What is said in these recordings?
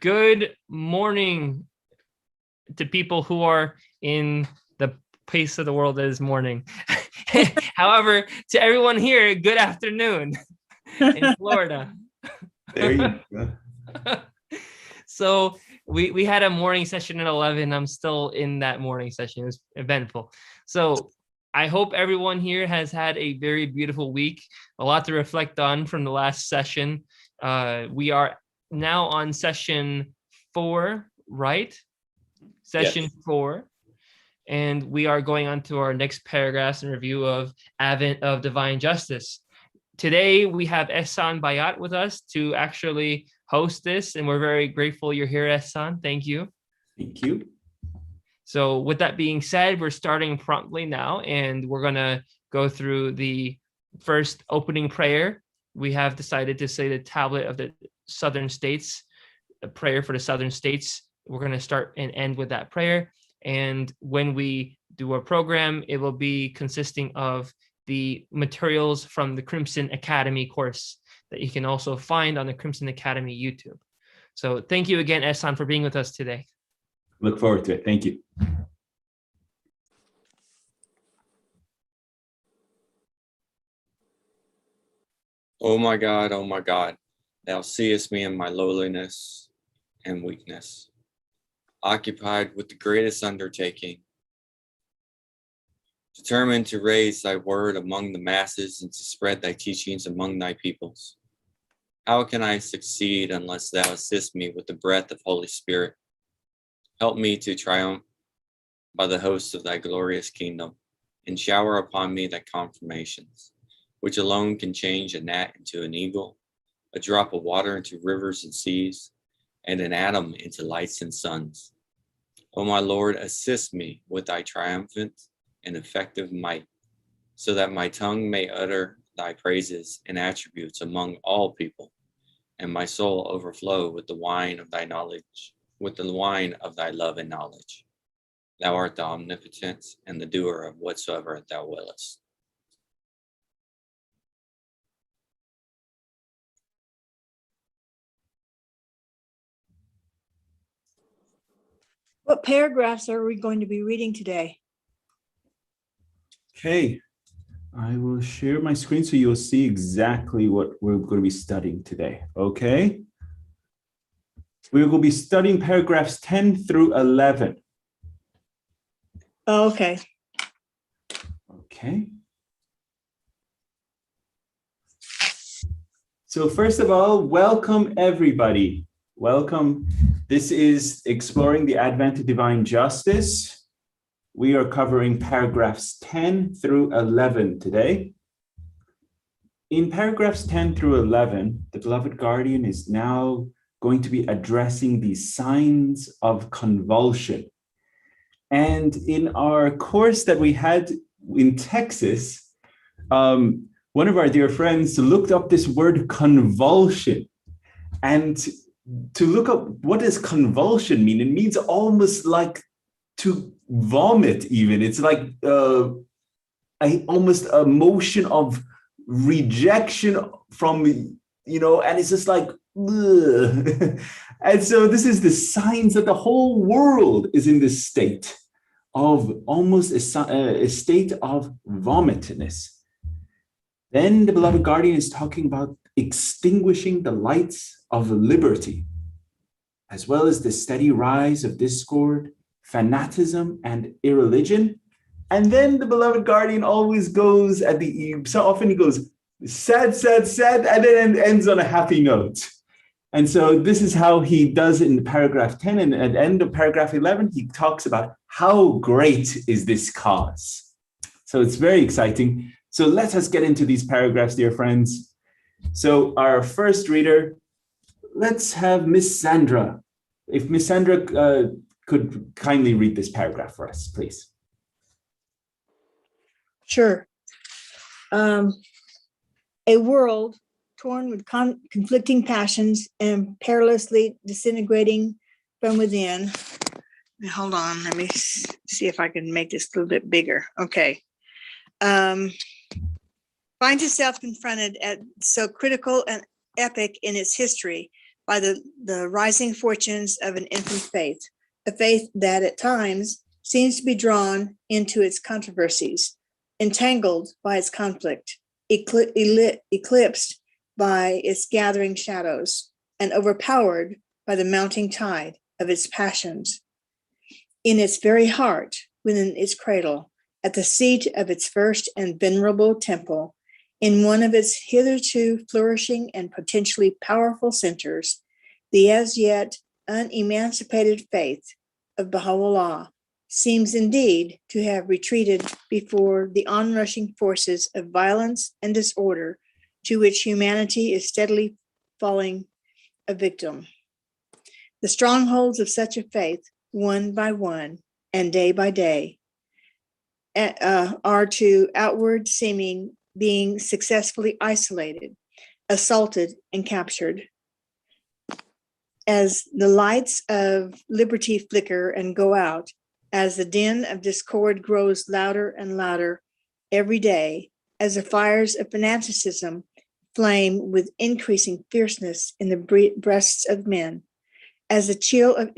Good morning to people who are in the place of the world that is morning. However, to everyone here, good afternoon in Florida. There you go. So we had a morning session at 11. I'm still in that morning session. It was eventful. So I hope everyone here has had a very beautiful week. A lot to reflect on from the last session. We are now on session 4, right? Session 4. And we are going on to our next paragraphs and review of Advent of Divine Justice. Today, we have Ehsan Bayat with us to actually host this, and we're very grateful you're here, Ehsan. Thank you. Thank you. So with that being said, we're starting promptly now, and we're going to go through the first opening prayer. We have decided to say the tablet of the southern states, a prayer for the southern states. We're going to start and end with that prayer. And when we do our program, it will be consisting of the materials from the Crimson Academy course that you can also find on the Crimson Academy YouTube. So thank you again, Ehsan, for being with us today. Look forward to it. Thank you. O my God, thou seest me in my lowliness and weakness, occupied with the greatest undertaking, determined to raise thy word among the masses and to spread thy teachings among thy peoples. How can I succeed unless thou assist me with the breath of Holy Spirit? Help me to triumph by the hosts of thy glorious kingdom, and shower upon me thy confirmations, which alone can change a gnat into an eagle, a drop of water into rivers and seas, and an atom into lights and suns. O my Lord, assist me with thy triumphant and effective might, so that my tongue may utter thy praises and attributes among all people, and my soul overflow with the wine of thy knowledge, with the wine of thy love and knowledge. Thou art the omnipotent and the doer of whatsoever thou willest. What paragraphs are we going to be reading today? Okay. I will share my screen so you'll see exactly what we're going to be studying today. Okay. We will be studying paragraphs 10 through 11. Oh, okay. Okay. So first of all, welcome everybody. Welcome. This is Exploring the Advent of Divine Justice. We are covering paragraphs 10 through 11 today. In paragraphs 10 through 11, the beloved guardian is now going to be addressing the signs of convulsion. And in our course that we had in Texas, one of our dear friends looked up this word convulsion. And to look up what does convulsion mean, it means almost like to vomit even. It's like almost a motion of rejection from, and it's just like, ugh. And so this is the signs that the whole world is in this state of almost a state of vomitness. Then the beloved guardian is talking about extinguishing the lights of liberty, as well as the steady rise of discord, fanatism, and irreligion. And then the beloved guardian always goes so often he goes, sad, and then ends on a happy note. And so this is how he does it in paragraph 10, and at the end of paragraph 11, he talks about how great is this cause. So it's very exciting. So let us get into these paragraphs, dear friends. So our first reader, let's have Miss Sandra. If Miss Sandra could kindly read this paragraph for us, please. Sure. A world torn with conflicting passions and perilously disintegrating from within. Hold on, let me see if I can make this a little bit bigger. Okay. Finds itself confronted at so critical and epic in its history by the rising fortunes of an infant faith, a faith that at times seems to be drawn into its controversies, entangled by its conflict, eclipsed by its gathering shadows, and overpowered by the mounting tide of its passions. In its very heart, within its cradle, at the seat of its first and venerable temple, in one of its hitherto flourishing and potentially powerful centers, the as yet unemancipated faith of Baha'u'llah seems indeed to have retreated before the onrushing forces of violence and disorder to which humanity is steadily falling a victim. The strongholds of such a faith, one by one and day by day, are to outward seeming being successfully isolated, assaulted, and captured. As the lights of liberty flicker and go out, as the din of discord grows louder and louder every day, as the fires of fanaticism flame with increasing fierceness in the breasts of men, as the chill of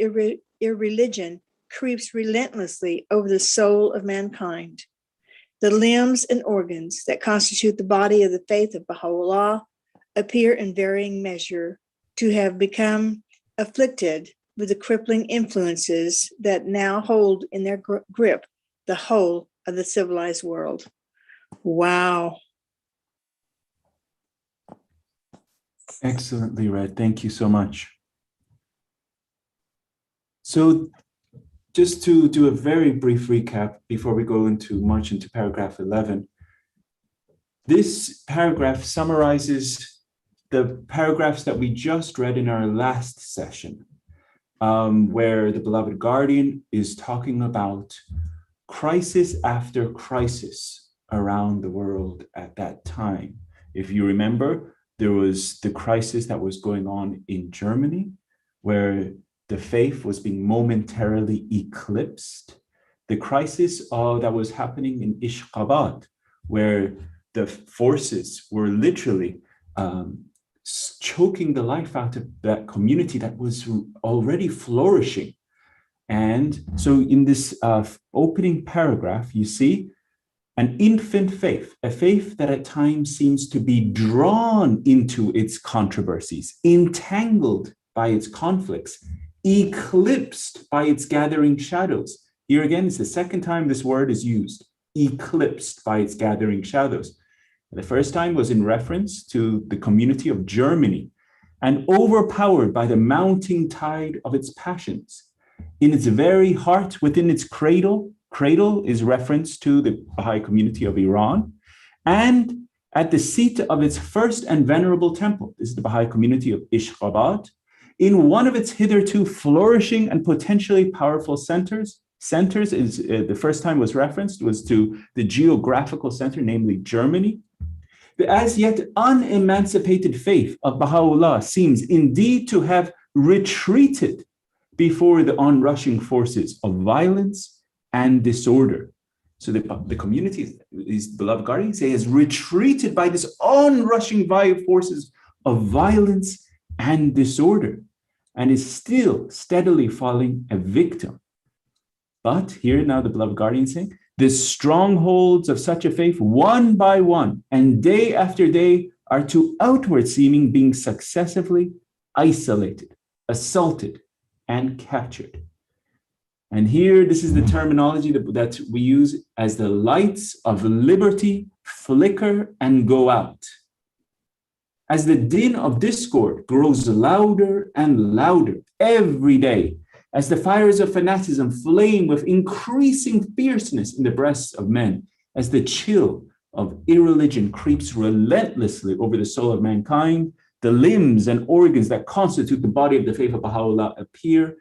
irreligion creeps relentlessly over the soul of mankind, the limbs and organs that constitute the body of the faith of Baha'u'llah appear in varying measure to have become afflicted with the crippling influences that now hold in their grip the whole of the civilized world. Wow. Excellently read. Thank you so much. So just to do a very brief recap before we go march into paragraph 11, this paragraph summarizes the paragraphs that we just read in our last session, where the beloved guardian is talking about crisis after crisis around the world at that time. If you remember, there was the crisis that was going on in Germany, where the faith was being momentarily eclipsed. The crisis that was happening in Ishqabad, where the forces were literally choking the life out of that community that was already flourishing. And so in this opening paragraph, you see an infant faith, a faith that at times seems to be drawn into its controversies, entangled by its conflicts, eclipsed by its gathering shadows. Here again, it's the second time this word is used, eclipsed by its gathering shadows. The first time was in reference to the community of Germany, and overpowered by the mounting tide of its passions. In its very heart, within its cradle is reference to the Baha'i community of Iran, and at the seat of its first and venerable temple, this is the Baha'i community of Ishqabad, in one of its hitherto flourishing and potentially powerful centers is the first time was referenced was to the geographical center, namely Germany. The as yet unemancipated faith of Baha'u'llah seems indeed to have retreated before the onrushing forces of violence and disorder. So the community, these beloved guardians, say, has retreated by this onrushing forces of violence and disorder, and is still steadily falling a victim. But here now the beloved guardian saying, the strongholds of such a faith, one by one and day after day, are to outward seeming being successively isolated, assaulted, and captured. And here, this is the terminology that we use as the lights of liberty flicker and go out. As the din of discord grows louder and louder every day, as the fires of fanaticism flame with increasing fierceness in the breasts of men, as the chill of irreligion creeps relentlessly over the soul of mankind, the limbs and organs that constitute the body of the faith of Baha'u'llah appear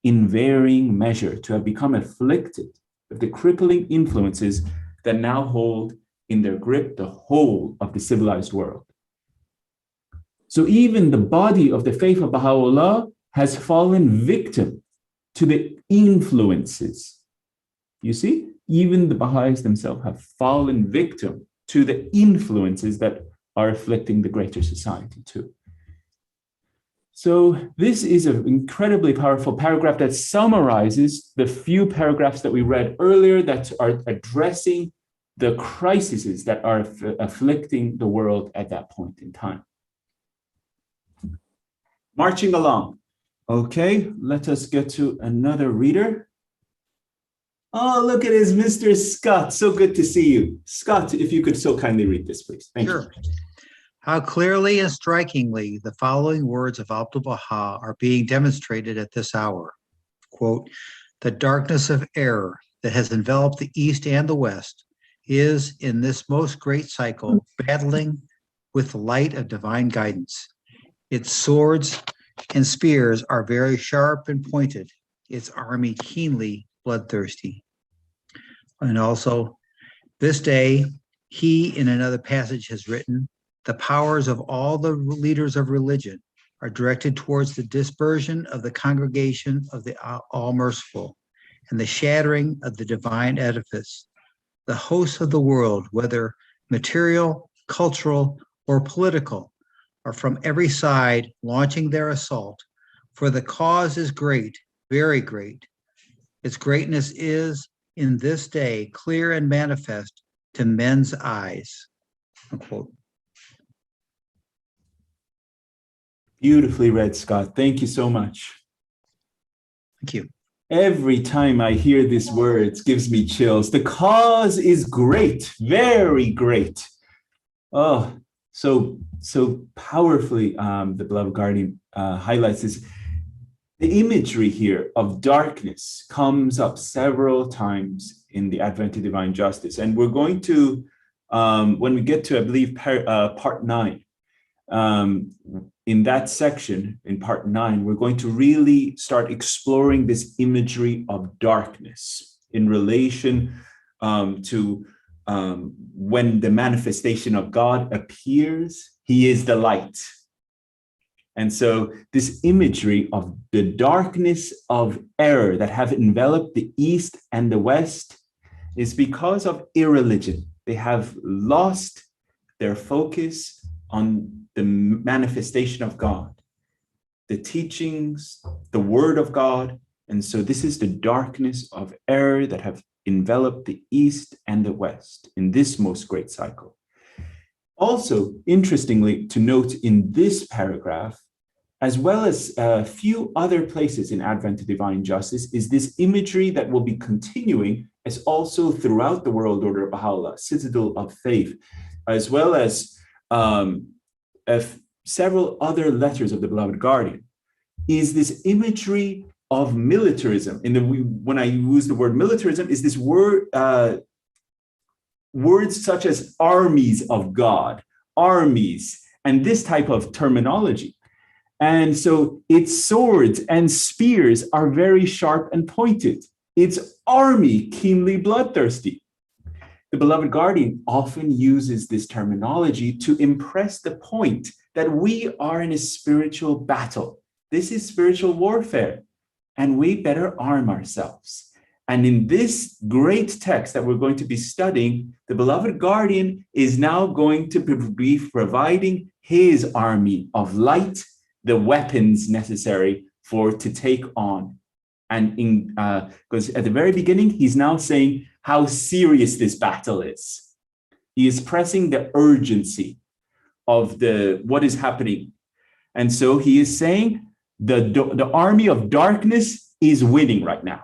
in varying measure to have become afflicted with the crippling influences that now hold in their grip the whole of the civilized world. So even the body of the faith of Baha'u'llah has fallen victim to the influences. You see, even the Baha'is themselves have fallen victim to the influences that are afflicting the greater society too. So this is an incredibly powerful paragraph that summarizes the few paragraphs that we read earlier that are addressing the crises that are afflicting the world at that point in time. Marching along. Okay, let us get to another reader. Oh, look at this, Mr. Scott. So good to see you. Scott, if you could so kindly read this, please. Thank you. How clearly and strikingly the following words of Abdu'l-Baha are being demonstrated at this hour. Quote, the darkness of error that has enveloped the East and the West is, in this most great cycle, battling with the light of divine guidance. Its swords and spears are very sharp and pointed, its army keenly bloodthirsty. And also, this day, he, in another passage, has written, the powers of all the leaders of religion are directed towards the dispersion of the congregation of the All-Merciful and the shattering of the divine edifice. The hosts of the world, whether material, cultural, or political, are from every side launching their assault, for the cause is great, very great. Its greatness is, in this day, clear and manifest to men's eyes. Unquote. Beautifully read, Scott. Thank you so much. Thank you. Every time I hear this word, it gives me chills. The cause is great, very great. Oh, so powerfully, the beloved guardian highlights this. The imagery here of darkness comes up several times in the Advent of Divine Justice. And we're going to, when we get to, I believe, part 9, in that section, in part 9, we're going to really start exploring this imagery of darkness in relation to when the manifestation of God appears, he is the light. And so this imagery of the darkness of error that have enveloped the East and the West is because of irreligion. They have lost their focus on the manifestation of God, the teachings, the word of God. And so this is the darkness of error that have enveloped the East and the West in this most great cycle. Also, interestingly to note in this paragraph, as well as a few other places in Advent to Divine Justice, is this imagery that will be continuing as also throughout the World Order of Baha'u'llah, Citadel of Faith, as well as several other letters of the beloved guardian, is this imagery of militarism. When I use the word militarism, is this word, words such as armies of God, armies, and this type of terminology. And so its swords and spears are very sharp and pointed. Its army keenly bloodthirsty. The beloved guardian often uses this terminology to impress the point that we are in a spiritual battle. This is spiritual warfare, and we better arm ourselves. And in this great text that we're going to be studying, the beloved guardian is now going to be providing his army of light, the weapons necessary to take on. And because at the very beginning, he's now saying how serious this battle is. He is pressing the urgency of what is happening. And so he is saying the army of darkness is winning right now.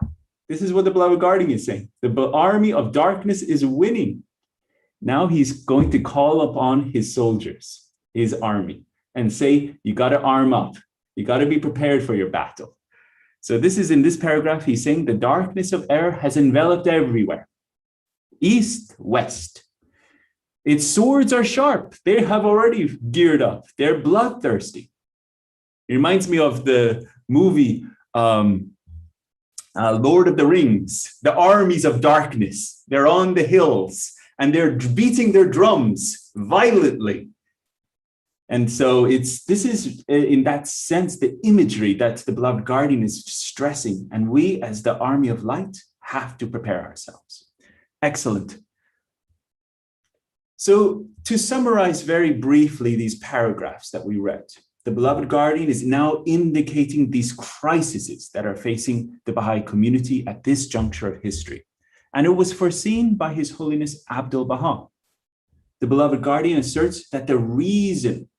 This is what the beloved guardian is saying. The army of darkness is winning. Now he's going to call upon his soldiers, his army, and say, you got to arm up. You got to be prepared for your battle. So this is in this paragraph, he's saying the darkness of error has enveloped everywhere. East, West. Its swords are sharp. They have already geared up. They're bloodthirsty. It reminds me of the movie Lord of the Rings, the armies of darkness. They're on the hills and they're beating their drums violently. And so this is in that sense, the imagery that the beloved guardian is stressing. And we as the army of light have to prepare ourselves. Excellent. So to summarize very briefly these paragraphs that we read, the beloved guardian is now indicating these crises that are facing the Baha'i community at this juncture of history. And it was foreseen by His Holiness Abdul Baha. The beloved guardian asserts that the reason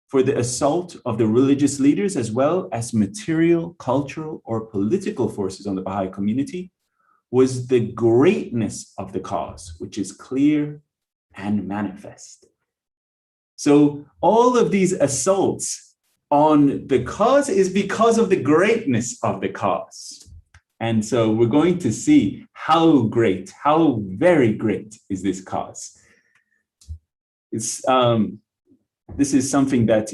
for the assault of the religious leaders, as well as material, cultural, or political forces on the Baha'i community, was the greatness of the cause, which is clear and manifest. So all of these assaults on the cause is because of the greatness of the cause. And so we're going to see how great, how very great is this cause. It's this is something that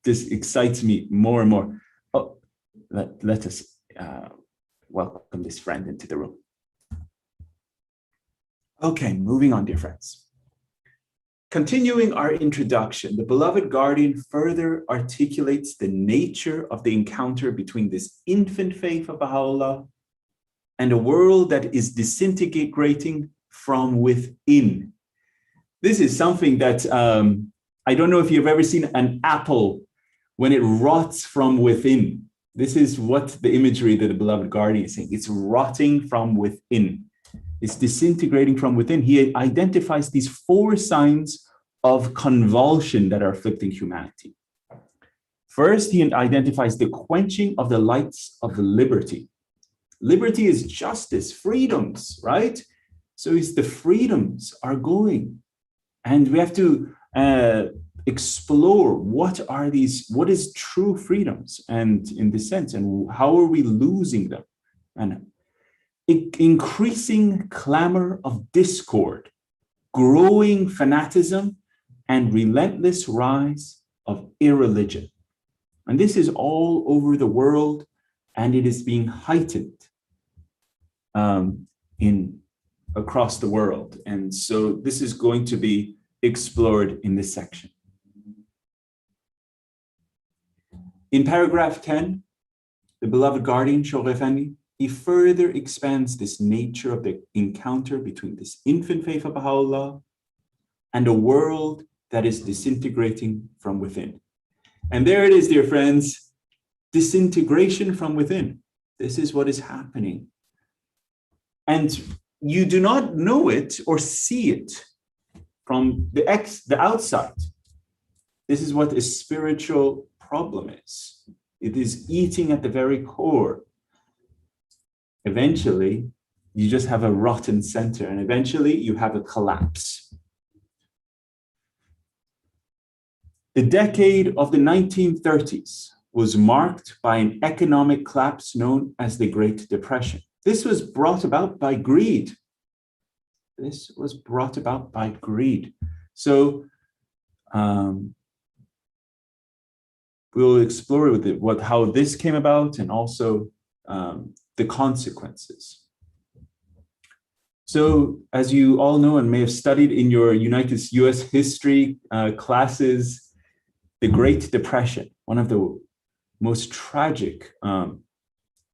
this excites me more and more. Oh, let us welcome this friend into the room. Okay, moving on, dear friends. Continuing our introduction, the beloved guardian further articulates the nature of the encounter between this infant faith of Baha'u'llah and a world that is disintegrating from within. This is something that I don't know if you've ever seen an apple when it rots from within. This is what the imagery that the beloved guardian is saying. It's rotting from within. It's disintegrating from within. He identifies these 4 signs of convulsion that are afflicting humanity. First, he identifies the quenching of the lights of liberty. Liberty is justice, freedoms, right? So it's the freedoms are going. And we have to explore what is true freedoms, and in this sense, and how are we losing them? And increasing clamor of discord, growing fanatism, and relentless rise of irreligion. And this is all over the world, and it is being heightened across the world. And so this is going to be explored in this section. In paragraph 10, the beloved guardian, Shoghi Effendi, he further expands this nature of the encounter between this infant faith of Baha'u'llah and a world that is disintegrating from within. And there it is, dear friends, disintegration from within. This is what is happening. And you do not know it or see it from the outside. This is what a spiritual problem is. It is eating at the very core. Eventually, you just have a rotten center, and eventually you have a collapse. The decade of the 1930s was marked by an economic collapse known as the Great Depression. This was brought about by greed. So we'll explore with it how this came about, and also the consequences. So as you all know and may have studied in your US history classes, the Great Depression, one of the most tragic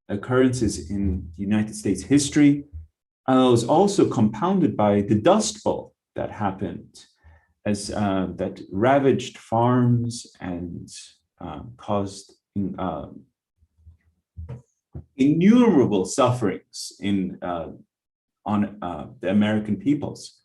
occurrences in United States history, was also compounded by the Dust Bowl that happened, as that ravaged farms and caused innumerable sufferings on the American peoples.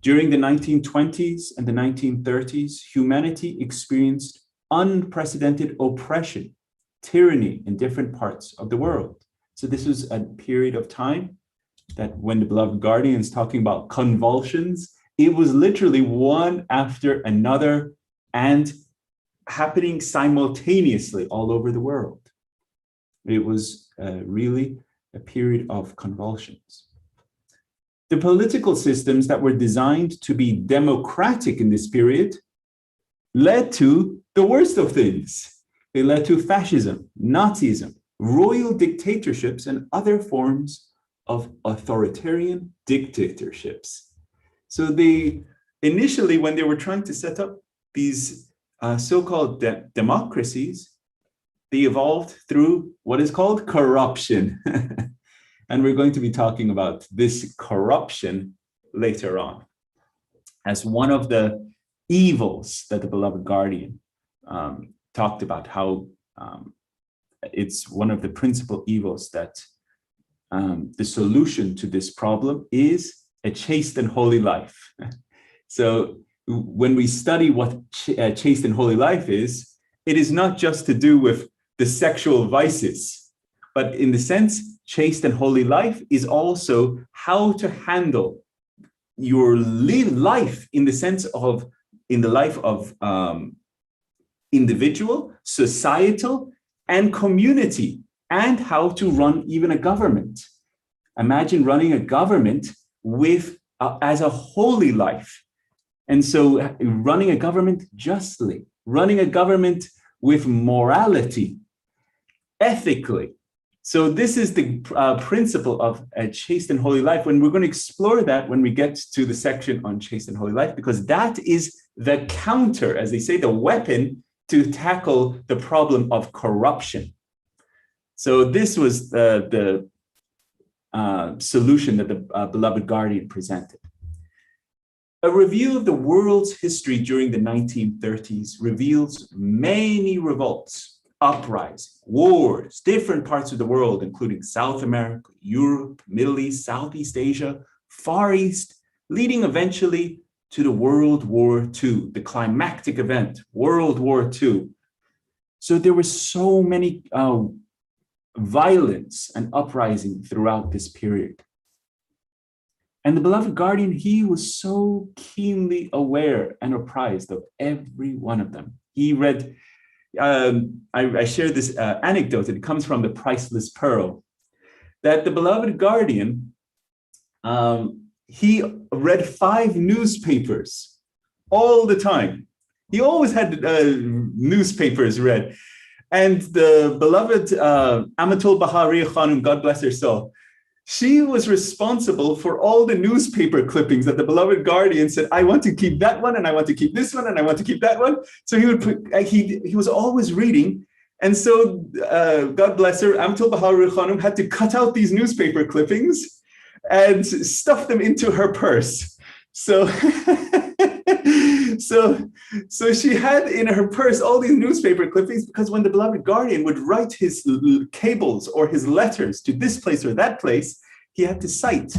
During the 1920s and the 1930s, humanity experienced unprecedented oppression, tyranny in different parts of the world. So this was a period of time that when the beloved guardian is talking about convulsions, it was literally one after another and happening simultaneously all over the world. It was really a period of convulsions. The political systems that were designed to be democratic in this period led to the worst of things. They led to fascism, Nazism, royal dictatorships, and other forms of authoritarian dictatorships. So they initially, when they were trying to set up these so-called democracies, they evolved through what is called corruption. And we're going to be talking about this corruption later on as one of the evils that the beloved guardian talked about, how it's one of the principal evils that the solution to this problem is a chaste and holy life. So when we study what chaste and holy life is, it is not just to do with the sexual vices, but in the sense, chaste and holy life is also how to handle your life in the sense of, in the life of individual, societal, and community, and how to run even a government. Imagine running a government with as a holy life. And so running a government justly, running a government with morality, ethically. So this is the principle of a chaste and holy life. When we're going to explore that when we get to the section on chaste and holy life, because that is the counter, as they say, the weapon to tackle the problem of corruption. So this was the solution that the beloved guardian presented. A review of the world's history during the 1930s reveals many revolts, uprisings, wars, different parts of the world, including South America, Europe, Middle East, Southeast Asia, Far East, leading eventually to the World War II, the climactic event, World War II. So there were so many violence and uprising throughout this period. And the beloved guardian, he was so keenly aware and apprised of every one of them. He read, I share this anecdote, and it comes from the Priceless Pearl, that the beloved guardian, he read 5 newspapers all the time. He always had newspapers read. And the beloved Amatul Bahari Khanum, God bless her soul, she was responsible for all the newspaper clippings that the beloved guardian said, I want to keep that one, and I want to keep this one, and I want to keep that one. So he would put, he was always reading. And so God bless her, Amatul Bahari Khanum had to cut out these newspaper clippings and stuff them into her purse. So So she had in her purse all these newspaper clippings, because when the beloved guardian would write his cables or his letters to this place or that place, he had to cite,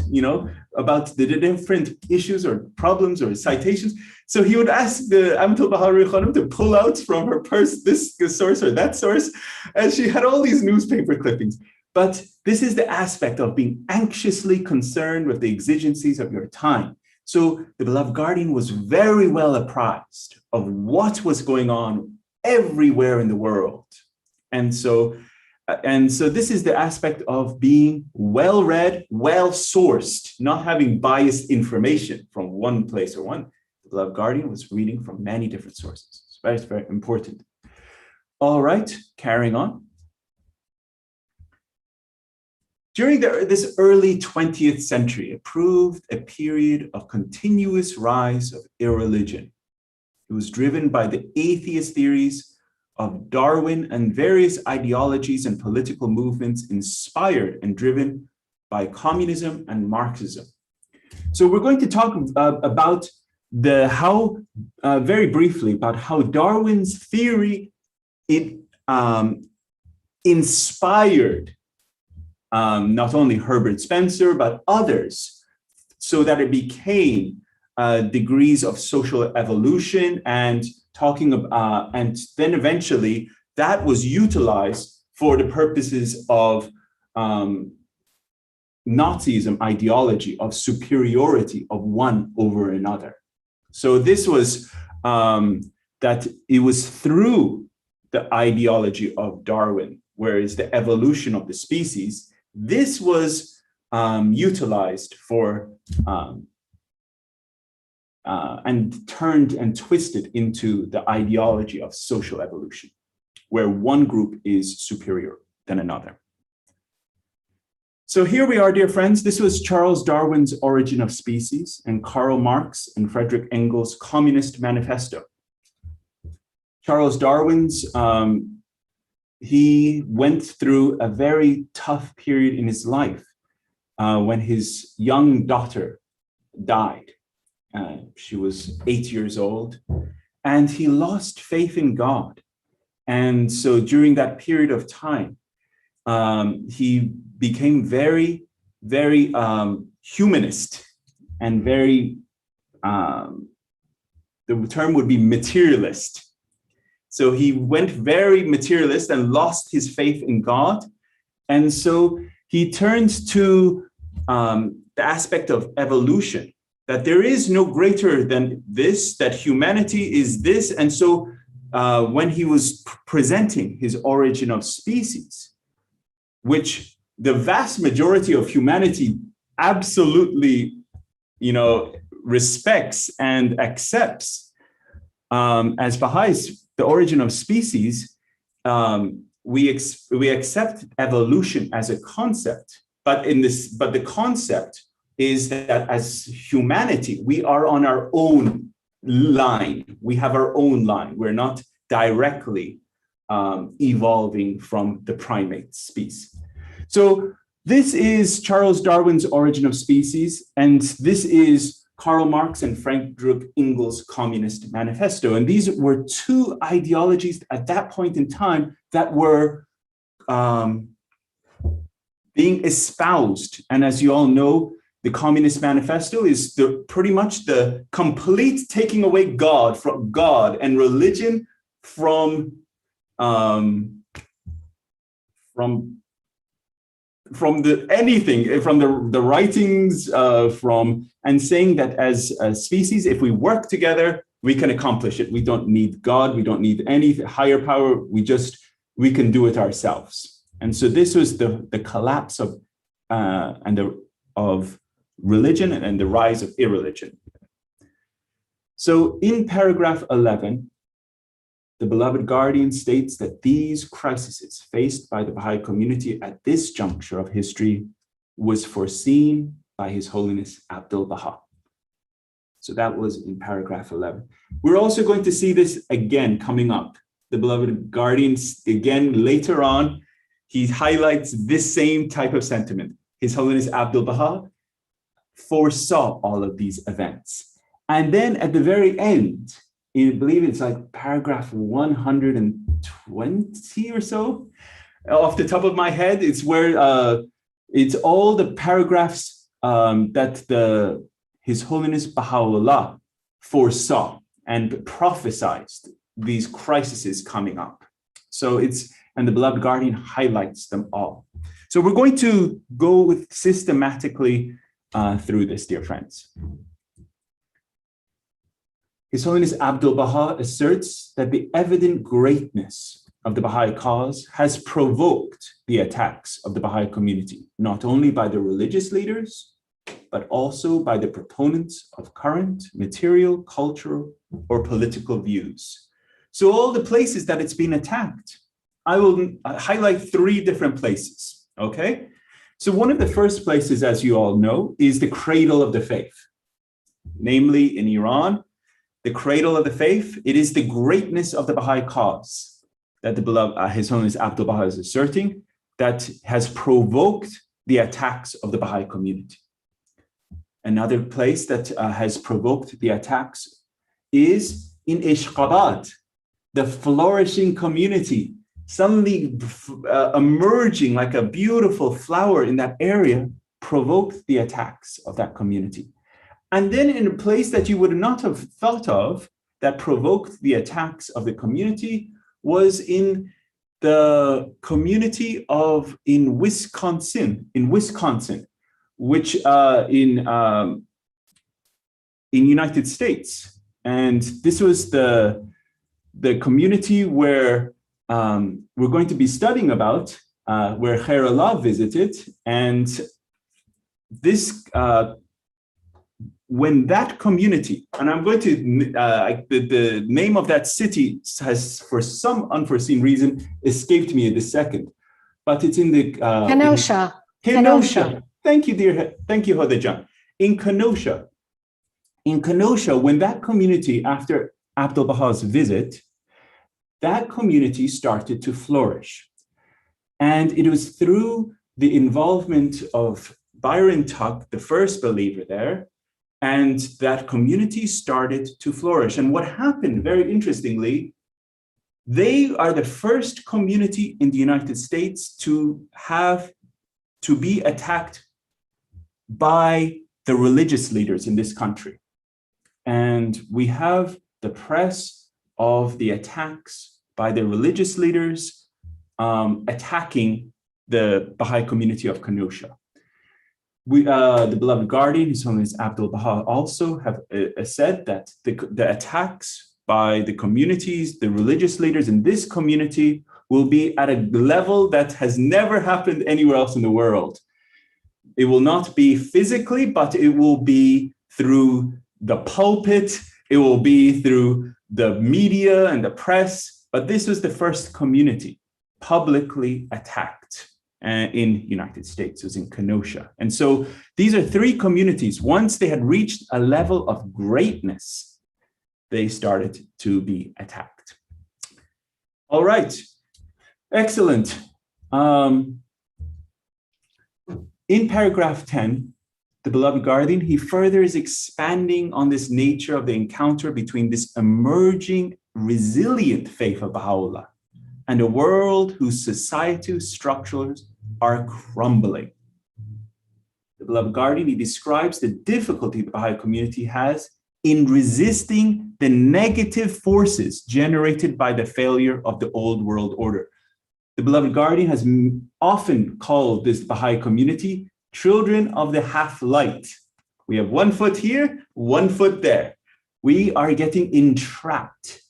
about the different issues or problems or citations. So he would ask the Amatul Bahari Khanum to pull out from her purse this source or that source, and she had all these newspaper clippings. But this is the aspect of being anxiously concerned with the exigencies of your time. So the beloved guardian was very well apprised of what was going on everywhere in the world. And so this is the aspect of being well-read, well-sourced, not having biased information from one place or one. The beloved guardian was reading from many different sources. It's very, very important. All right, carrying on. During this early 20th century, it proved a period of continuous rise of irreligion. It was driven by the atheist theories of Darwin and various ideologies and political movements inspired and driven by communism and Marxism. So we're going to talk about very briefly about how Darwin's theory, it inspired not only Herbert Spencer, but others, so that it became degrees of social evolution and and then eventually that was utilized for the purposes of Nazism ideology of superiority of one over another. So this was that it was through the ideology of Darwin, whereas the evolution of the species, this was utilized for and turned and twisted into the ideology of social evolution, where one group is superior than another. So here we are, dear friends. This was Charles Darwin's Origin of Species and Karl Marx and Friedrich Engels' Communist Manifesto. Charles Darwin's he went through a very tough period in his life when his young daughter died. She was 8 years old, and he lost faith in God. And so during that period of time, he became very, very humanist and very, the term would be materialist. So he went very materialist and lost his faith in God. And so he turned to the aspect of evolution, that there is no greater than this, that humanity is this. And so when he was presenting his Origin of Species, which the vast majority of humanity absolutely, respects and accepts, as Baha'is, the Origin of Species, we accept evolution as a concept, but the concept is that as humanity, we are on our own line. We have our own line. We're not directly evolving from the primate species. So this is Charles Darwin's Origin of Species, and this is Karl Marx and Friedrich Engels' Communist Manifesto. And these were two ideologies at that point in time that were being espoused. And as you all know, the Communist Manifesto is pretty much the complete taking away God and religion from the writings, and saying that as a species, if we work together, we can accomplish it. We don't need God. We don't need any higher power. We can do it ourselves. And so this was the collapse of religion and the rise of irreligion. So in paragraph 11, the beloved guardian states that these crises faced by the Baha'i community at this juncture of history was foreseen by His Holiness Abdul Baha. So that was in paragraph 11. We're also going to see this again coming up. The beloved guardians, again, later on, he highlights this same type of sentiment. His Holiness Abdul Baha foresaw all of these events. And then at the very end, I believe it's like paragraph 120 or so, off the top of my head, it's where it's all the paragraphs that His Holiness Baha'u'llah foresaw and prophesied these crises coming up. So and the beloved guardian highlights them all. So we're going to go systematically through this, dear friends. His Holiness Abdul Baha asserts that the evident greatness of the Baha'i cause has provoked the attacks of the Baha'i community, not only by the religious leaders, but also by the proponents of current material, cultural, or political views. So all the places that it's been attacked, I will highlight 3 different places, okay? So one of the first places, as you all know, is the cradle of the faith, namely in Iran. The cradle of the faith, it is the greatness of the Baha'i cause that the beloved His Holiness Abdul Baha is asserting that has provoked the attacks of the Baha'i community. Another place that has provoked the attacks is in Ashgabat, the flourishing community, suddenly emerging like a beautiful flower in that area, provoked the attacks of that community. And then in a place that you would not have thought of that provoked the attacks of the community was in the community in Wisconsin, which in United States. And this was the community where we're going to be studying about, where Khair Allah visited. And this when that community, and I'm going to, the name of that city has, for some unforeseen reason, escaped me in this second, but it's in the Kenosha. Kenosha. Thank you, dear. Thank you, Hodajan. In Kenosha, when that community, after Abdul Baha's visit, that community started to flourish. And it was through the involvement of Byron Tuck, the first believer there, And that community started to flourish. And what happened, very interestingly, they are the first community in the United States to be attacked by the religious leaders in this country. And we have the press of the attacks by the religious leaders attacking the Baha'i community of Kenosha. The beloved guardian, His Holiness Abdul Baha, also have said that the attacks by the communities, the religious leaders in this community will be at a level that has never happened anywhere else in the world. It will not be physically, but it will be through the pulpit, it will be through the media and the press. But this was the first community publicly attacked in United States. It was in Kenosha. And so these are three communities. Once they had reached a level of greatness, they started to be attacked. All right, excellent. In paragraph 10, the beloved guardian, he further is expanding on this nature of the encounter between this emerging, resilient faith of Baha'u'llah and a world whose societal structures are crumbling. The beloved guardian, he describes the difficulty the Baha'i community has in resisting the negative forces generated by the failure of the old world order. The beloved guardian has often called this Baha'i community children of the half light. We have 1 foot here, 1 foot there. We are getting entrapped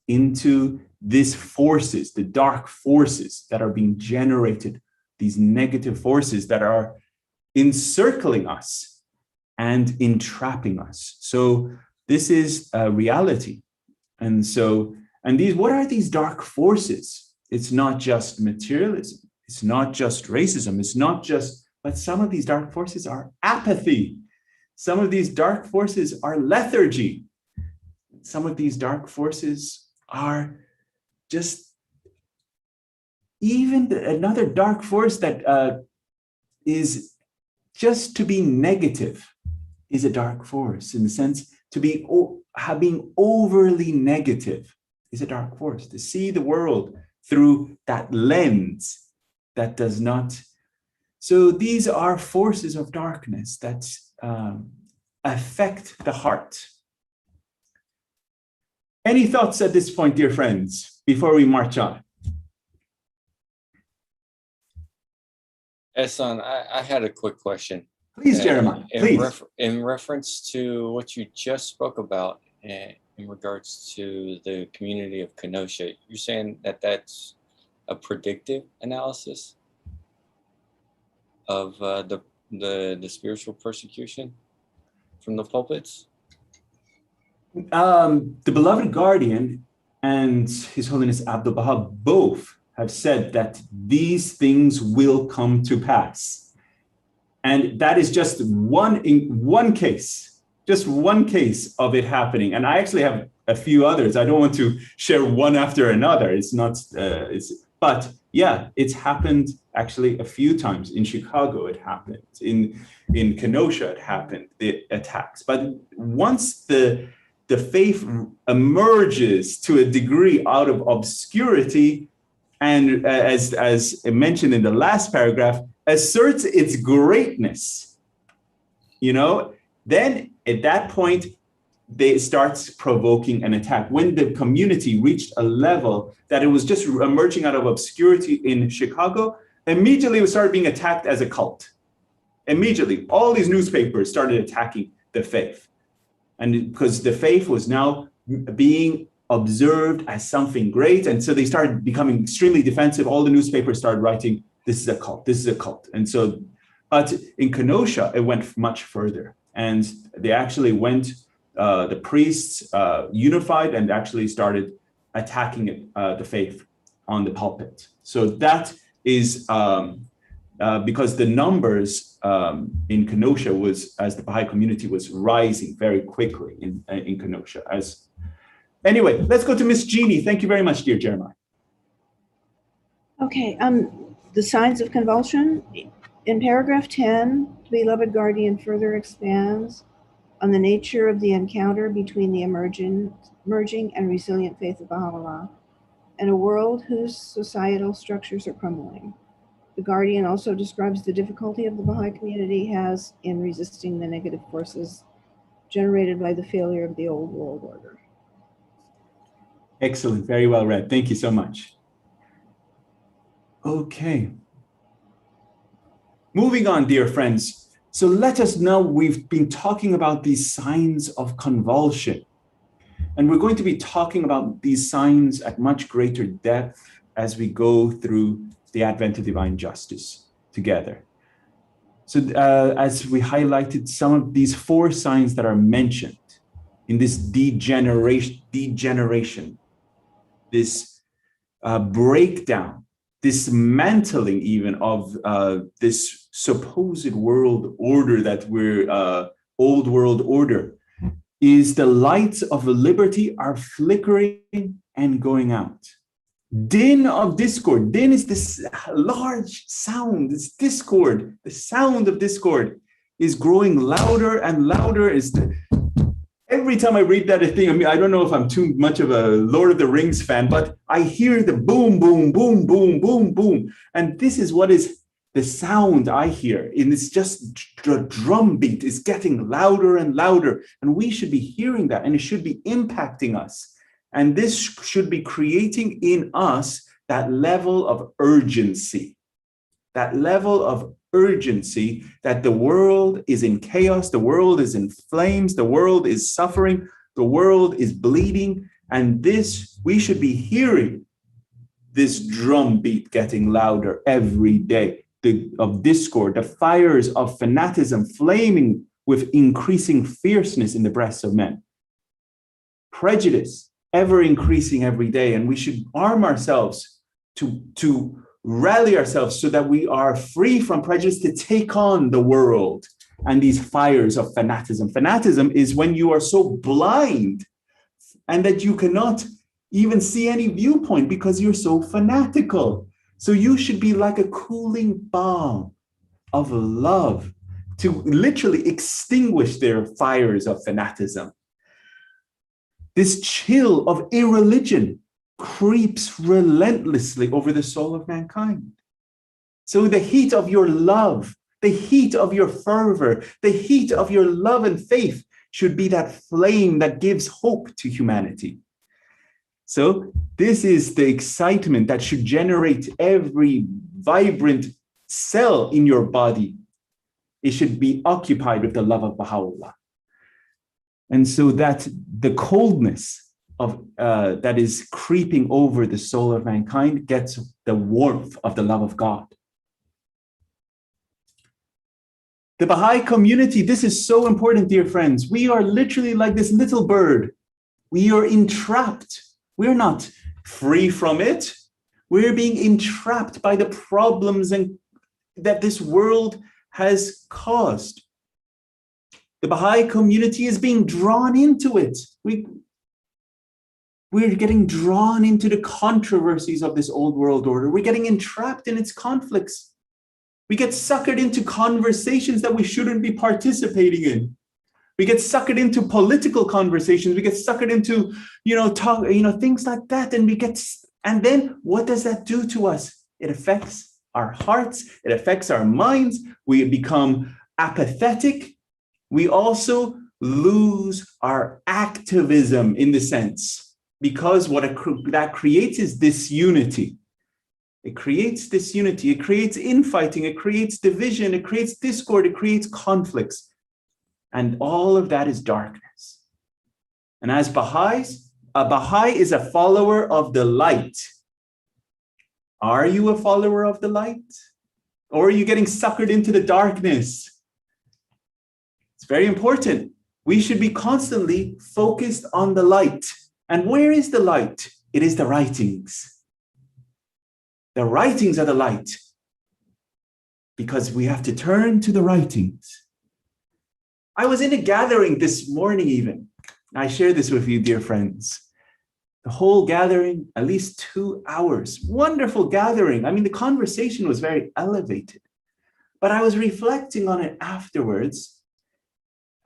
into these forces, the dark forces that are being generated, these negative forces that are encircling us and entrapping us. So this is a reality. And these, what are these dark forces? It's not just materialism. It's not just racism. It's not just, but some of these dark forces are apathy. Some of these dark forces are lethargy. Some of these dark forces are just, even another dark force that is just to be negative is a dark force, in the sense to be being overly negative is a dark force. To see the world through that lens that does not. So these are forces of darkness that affect the heart. Any thoughts at this point, dear friends, before we march on? Ehsan, I had a quick question. Please, Jeremiah, please. In reference to what you just spoke about in regards to the community of Kenosha, you're saying that that's a predictive analysis of the spiritual persecution from the pulpits? The beloved guardian and His Holiness Abdul Baha both have said that these things will come to pass. And that is just one case, just one case of it happening. And I actually have a few others. I don't want to share one after another. It's not, but yeah, it's happened actually a few times. In Chicago, it happened. In Kenosha, it happened, the attacks. But once the faith emerges to a degree out of obscurity, and as mentioned in the last paragraph, asserts its greatness, then at that point, they start provoking an attack. When the community reached a level that it was just emerging out of obscurity in Chicago, immediately it started being attacked as a cult. Immediately, all these newspapers started attacking the faith. And because the faith was now being observed as something great. And so they started becoming extremely defensive. All the newspapers started writing, this is a cult, this is a cult. And so, but in Kenosha, it went much further. And they actually went, the priests unified and actually started attacking the faith on the pulpit. So that is because the numbers in Kenosha was, as the Baha'i community was rising very quickly in Kenosha. Anyway, let's go to Miss Jeannie. Thank you very much, dear Jeremiah. Okay, the signs of convulsion. In paragraph 10, the beloved guardian further expands on the nature of the encounter between the emerging and resilient faith of Baha'u'llah and a world whose societal structures are crumbling. The Guardian also describes the difficulty of the Baha'i community has in resisting the negative forces generated by the failure of the old world order. Excellent. Very well read. Thank you so much. Okay. Moving on, dear friends. So let us know, we've been talking about these signs of convulsion. And we're going to be talking about these signs at much greater depth as we go through the Advent of Divine Justice together. So as we highlighted some of these 4 signs that are mentioned in this degeneration, this breakdown, dismantling even of this supposed world order that we're old world order, is the lights of liberty are flickering and going out. Din of discord. Din is this large sound, this discord. The sound of discord is growing louder and louder. Every time I read that thing, I mean, I don't know if I'm too much of a Lord of the Rings fan, but I hear the boom, boom, boom, boom, boom, boom. And this is what is the sound I hear. And it's just the drum beat is getting louder and louder. And we should be hearing that, and it should be impacting us. And this should be creating in us that level of urgency, that the world is in chaos, the world is in flames, the world is suffering, the world is bleeding. And this, we should be hearing this drum beat getting louder every day, of discord, the fires of fanaticism flaming with increasing fierceness in the breasts of men. Prejudice, ever increasing every day, and we should arm ourselves to rally ourselves so that we are free from prejudice to take on the world and these fires of fanaticism. Fanaticism is when you are so blind and that you cannot even see any viewpoint because you're so fanatical. So you should be like a cooling balm of love to literally extinguish their fires of fanaticism. This chill of irreligion creeps relentlessly over the soul of mankind. So the heat of your love, the heat of your fervor, the heat of your love and faith should be that flame that gives hope to humanity. So this is the excitement that should generate every vibrant cell in your body. It should be occupied with the love of Baha'u'llah. And so that the coldness of that is creeping over the soul of mankind gets the warmth of the love of God. The Baha'i community, this is so important, dear friends. We are literally like this little bird. We are entrapped. We're not free from it. We're being entrapped by the problems and that this world has caused. The Baha'i community is being drawn into it. We're getting drawn into the controversies of this old world order. We're getting entrapped in its conflicts. We get suckered into conversations that we shouldn't be participating in. We get suckered into political conversations. We get suckered into, things like that. And then what does that do to us? It affects our hearts. It affects our minds. We become apathetic. We also lose our activism in the sense, because what that creates is disunity. It creates disunity. It creates infighting. It creates division. It creates discord. It creates conflicts. And all of that is darkness. And as Baha'is, a Baha'i is a follower of the light. Are you a follower of the light? Or are you getting suckered into the darkness? It's very important. We should be constantly focused on the light. And where is the light? It is the writings. The writings are the light. Because we have to turn to the writings. I was in a gathering this morning even. I share this with you, dear friends. The whole gathering, at least 2 hours. Wonderful gathering. I mean, the conversation was very elevated. But I was reflecting on it afterwards.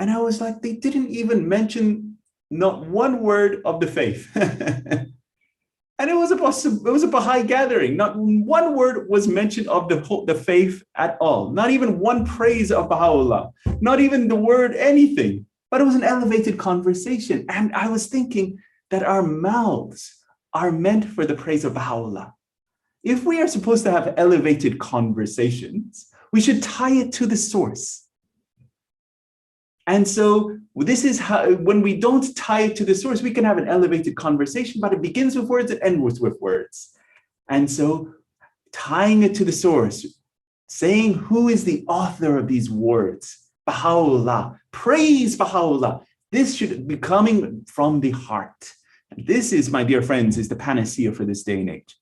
And I was like, they didn't even mention not one word of the faith. And it was a Baha'i gathering. Not one word was mentioned of the faith at all. Not even one praise of Baha'u'llah. Not even the word anything. But it was an elevated conversation. And I was thinking that our mouths are meant for the praise of Baha'u'llah. If we are supposed to have elevated conversations, we should tie it to the source. And so this is how, when we don't tie it to the source, we can have an elevated conversation, but it begins with words, it ends with words. And so tying it to the source, saying who is the author of these words, Baha'u'llah, praise Baha'u'llah. This should be coming from the heart. And this is, my dear friends, is the panacea for this day and age.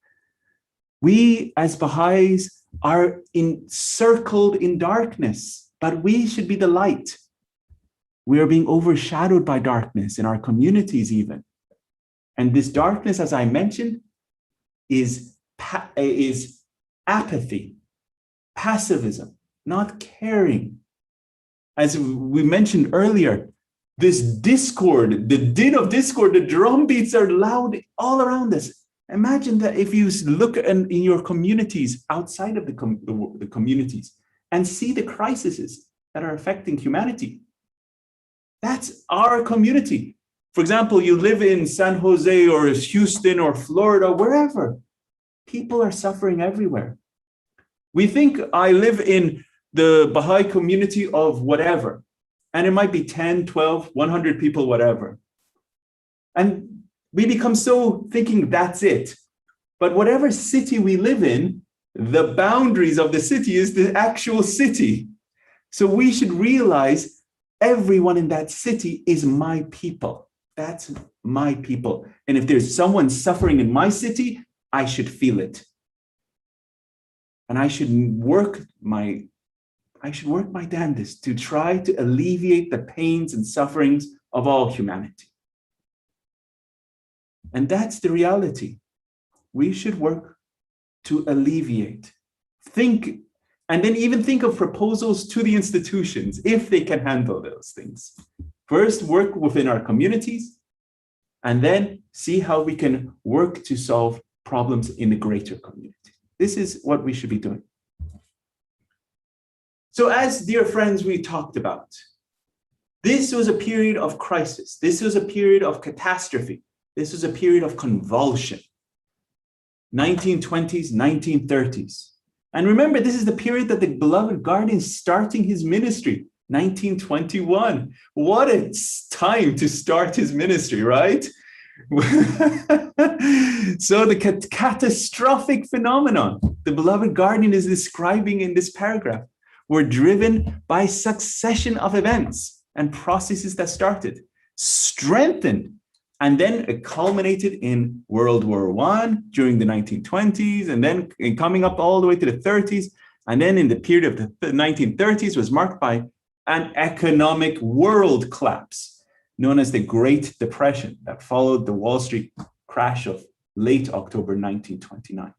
We as Baha'is are encircled in darkness, but we should be the light. We are being overshadowed by darkness in our communities even. And this darkness, as I mentioned, is apathy, passivism, not caring. As we mentioned earlier, this discord, the din of discord, the drum beats are loud all around us. Imagine that if you look in your communities outside of the communities and see the crises that are affecting humanity. That's our community. For example, you live in San Jose or Houston or Florida, wherever. People are suffering everywhere. We think I live in the Baha'i community of whatever, and it might be 10, 12, 100 people, whatever. And we become so thinking that's it. But whatever city we live in, the boundaries of the city is the actual city. So we should realize everyone in that city is my people. That's my people. And if there's someone suffering in my city, I should feel it. And I should work my damnedest to try to alleviate the pains and sufferings of all humanity. And that's the reality. We should work to alleviate. Think, and then even think of proposals to the institutions, if they can handle those things. First, work within our communities, and then see how we can work to solve problems in the greater community. This is what we should be doing. So as dear friends, we talked about, this was a period of crisis. This was a period of catastrophe. This was a period of convulsion. 1920s, 1930s. And remember, this is the period that the beloved guardian is starting his ministry, 1921. What a time to start his ministry, right? So the catastrophic phenomenon the beloved guardian is describing in this paragraph were driven by succession of events and processes that started, strengthened, and then it culminated in World War I during the 1920s, and then coming up all the way to the 30s. And then in the period of the 1930s was marked by an economic world collapse, known as the Great Depression, that followed the Wall Street crash of late October 1929.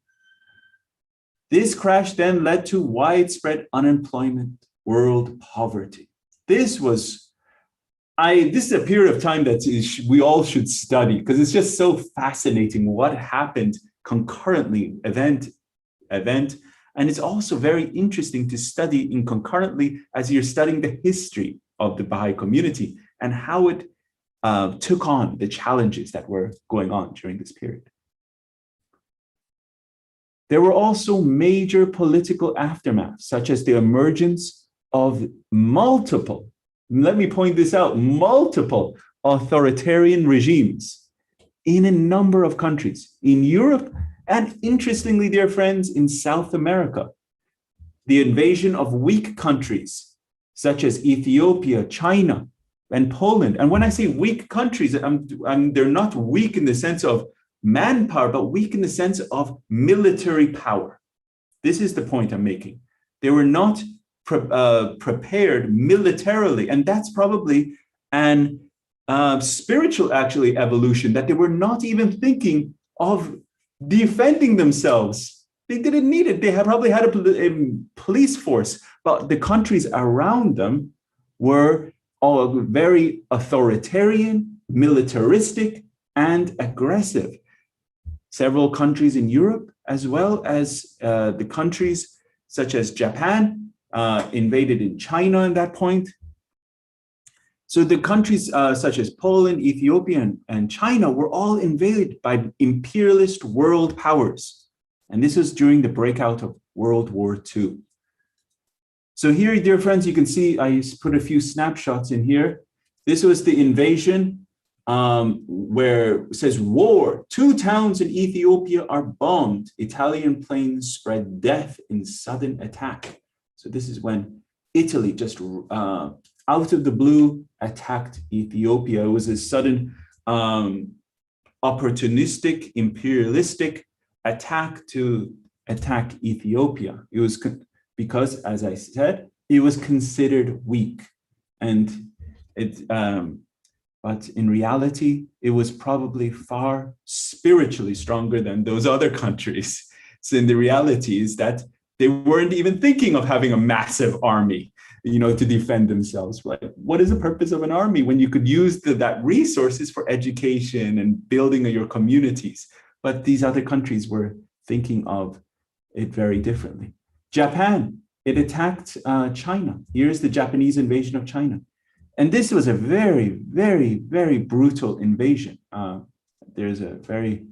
This crash then led to widespread unemployment, world poverty. This is a period of time that we all should study, because it's just so fascinating what happened concurrently, event. And it's also very interesting to study in concurrently as you're studying the history of the Baha'i community and how it took on the challenges that were going on during this period. There were also major political aftermaths, such as the emergence of multiple, let me point this out, multiple authoritarian regimes in a number of countries in Europe and, interestingly, dear friends, in South America. The invasion of weak countries such as Ethiopia, China, and Poland. And when I say weak countries, they're not weak in the sense of manpower, but weak in the sense of military power. This is the point I'm making. They were not prepared militarily, and that's probably an spiritual actually evolution, that they were not even thinking of defending themselves. They didn't need it. They probably had a police force, but the countries around them were all very authoritarian, militaristic, and aggressive. Several countries in Europe, as well as the countries such as Japan, invaded in China at that point. So the countries such as Poland, Ethiopia, and China were all invaded by imperialist world powers. And this was during the breakout of World War II. So here, dear friends, you can see I put a few snapshots in here. This was the invasion where it says war. 2 towns in Ethiopia are bombed. Italian planes spread death in sudden attack. So this is when Italy just out of the blue attacked Ethiopia. It was a sudden opportunistic, imperialistic attack to attack Ethiopia. It was because, as I said, it was considered weak. And it, but in reality, it was probably far spiritually stronger than those other countries. So in the reality is that they weren't even thinking of having a massive army, to defend themselves. Right? What is the purpose of an army when you could use that resources for education and building of your communities? But these other countries were thinking of it very differently. Japan, it attacked China. Here's the Japanese invasion of China. And this was a very, very, very brutal invasion. There's a very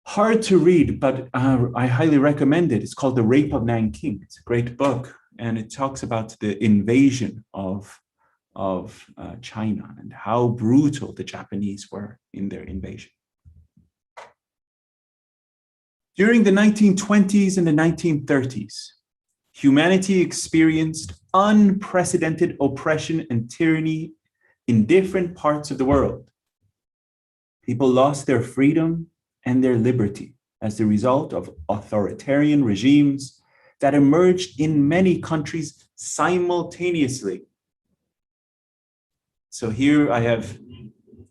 hard to read, but I highly recommend it. It's called The Rape of Nanking. It's a great book. And it talks about the invasion of China and how brutal the Japanese were in their invasion. During the 1920s and the 1930s, humanity experienced unprecedented oppression and tyranny in different parts of the world. People lost their freedom and their liberty as a result of authoritarian regimes that emerged in many countries simultaneously. So here I have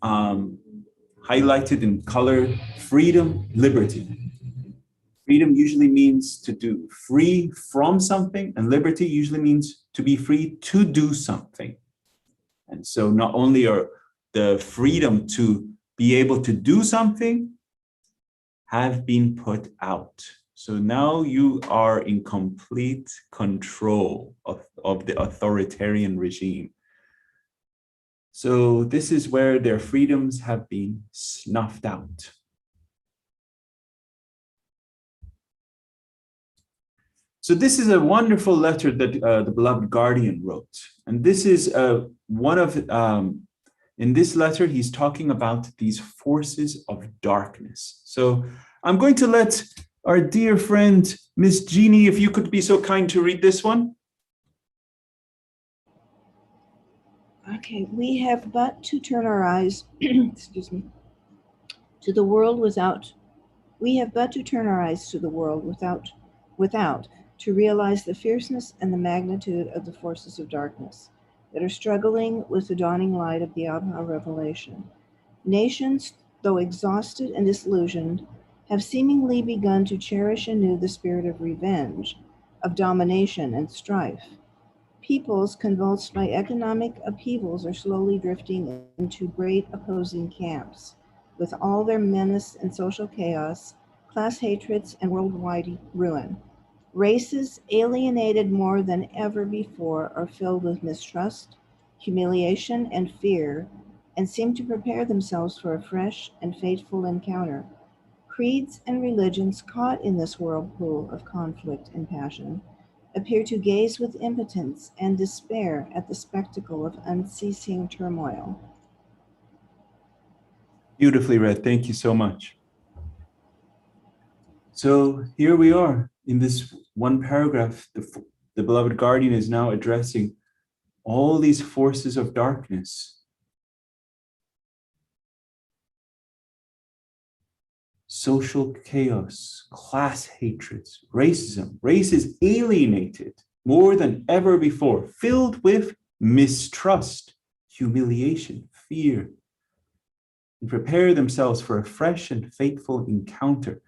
highlighted in color freedom, liberty. Freedom usually means to do free from something, and liberty usually means to be free to do something. And so not only are the freedom to be able to do something have been put out. So now you are in complete control of the authoritarian regime. So this is where their freedoms have been snuffed out. So this is a wonderful letter that the beloved guardian wrote. And this is in this letter, he's talking about these forces of darkness. So I'm going to let our dear friend, Miss Jeannie, if you could be so kind to read this one. Okay, we have but to turn our eyes, excuse me, to the world without. We have but to turn our eyes to the world without to realize the fierceness and the magnitude of the forces of darkness that are struggling with the dawning light of the Abha revelation. Nations, though exhausted and disillusioned, have seemingly begun to cherish anew the spirit of revenge, of domination and strife. Peoples convulsed by economic upheavals are slowly drifting into great opposing camps, with all their menace and social chaos, class hatreds, and worldwide ruin. Races alienated more than ever before are filled with mistrust, humiliation, and fear, and seem to prepare themselves for a fresh and fateful encounter. Creeds and religions caught in this whirlpool of conflict and passion appear to gaze with impotence and despair at the spectacle of unceasing turmoil. Beautifully read. Thank you so much. So here we are in this one paragraph. The beloved guardian is now addressing all these forces of darkness. Social chaos, class hatreds, racism. Race is alienated more than ever before, filled with mistrust, humiliation, fear, and prepare themselves for a fresh and fateful encounter.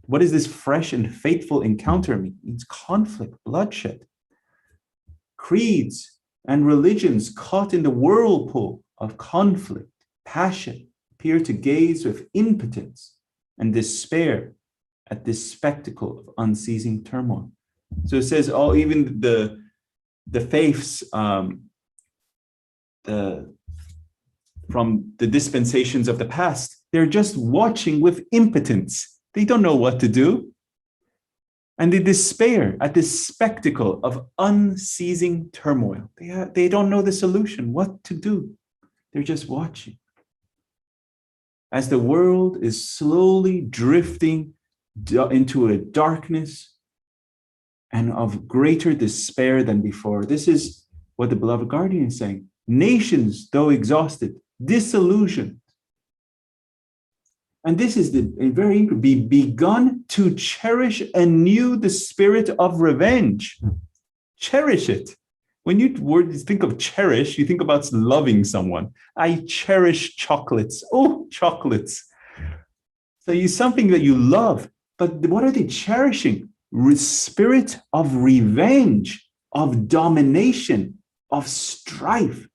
What does this fresh and fateful encounter mean? It means conflict, bloodshed. Creeds, and religions caught in the whirlpool of conflict, passion, appear to gaze with impotence and despair at this spectacle of unceasing turmoil. So it says, oh, even the faiths, from the dispensations of the past, they're just watching with impotence. They don't know what to do. And they despair at this spectacle of unceasing turmoil. They don't know the solution, what to do. They're just watching. As the world is slowly drifting into a darkness and of greater despair than before. This is what the beloved guardian is saying. Nations, though exhausted, disillusioned. And this is very interesting. Be begun to cherish anew the spirit of revenge. Cherish it. When you think of cherish, you think about loving someone. I cherish chocolates. Oh, chocolates. So it's something that you love. But what are they cherishing? Spirit of revenge, of domination, of strife.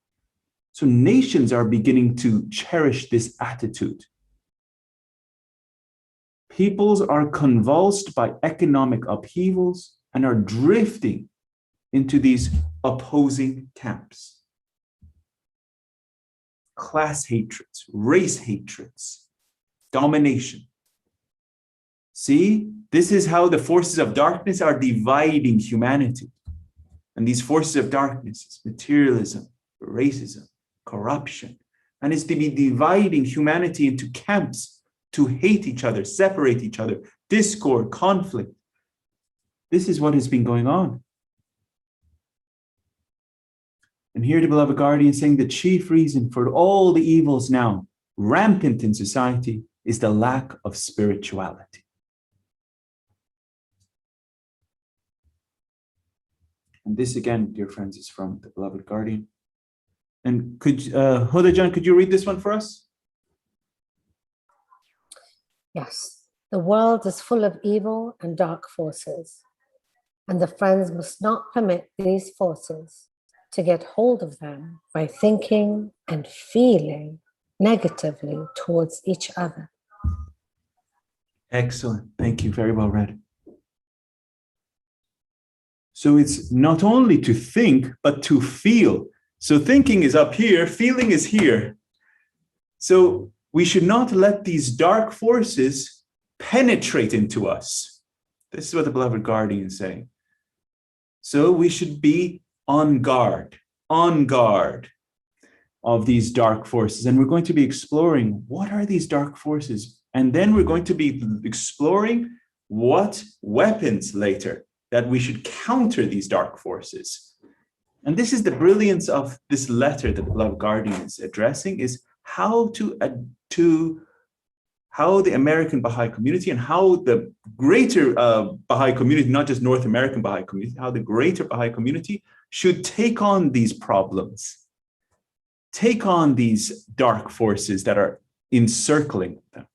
So nations are beginning to cherish this attitude. Peoples are convulsed by economic upheavals and are drifting into these opposing camps. Class hatreds, race hatreds, domination. See, this is how the forces of darkness are dividing humanity. And these forces of darkness, materialism, racism, corruption, and it's to be dividing humanity into camps to hate each other, separate each other, discord, conflict. This is what has been going on. And here the beloved guardian is saying the chief reason for all the evils now rampant in society is the lack of spirituality. And this again, dear friends, is from the beloved guardian. And could Huda-Jan, could you read this one for us? Yes, the world is full of evil and dark forces, and the friends must not permit these forces to get hold of them by thinking and feeling negatively towards each other. Excellent. Thank you. Very well read. So it's not only to think, but to feel. So thinking is up here, feeling is here. So we should not let these dark forces penetrate into us. This is what the beloved guardian is saying. So we should be on guard of these dark forces. And we're going to be exploring what are these dark forces? And then we're going to be exploring what weapons later that we should counter these dark forces. And this is the brilliance of this letter that the beloved guardian is addressing, is how how the American Baha'i community and how the greater Baha'i community, not just North American Baha'i community, how the greater Baha'i community should take on these problems, take on these dark forces that are encircling them.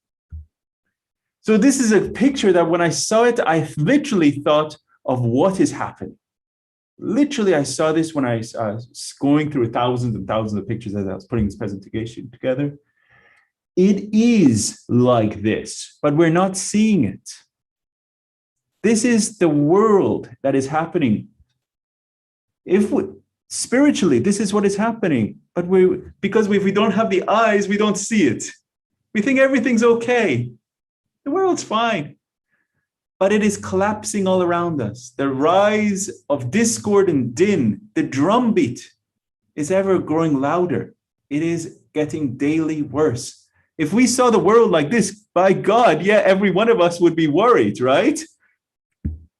So this is a picture that when I saw it, I literally thought of what is happening. Literally, I saw this when I was going through thousands and thousands of pictures as I was putting this presentation together. It is like this, but we're not seeing it. This is the world that is happening. Spiritually, this is what is happening, but because if we don't have the eyes, we don't see it. We think everything's okay. The world's fine. But it is collapsing all around us. The rise of discord and din, the drumbeat is ever growing louder. It is getting daily worse. If we saw the world like this, by God, yeah, every one of us would be worried, right?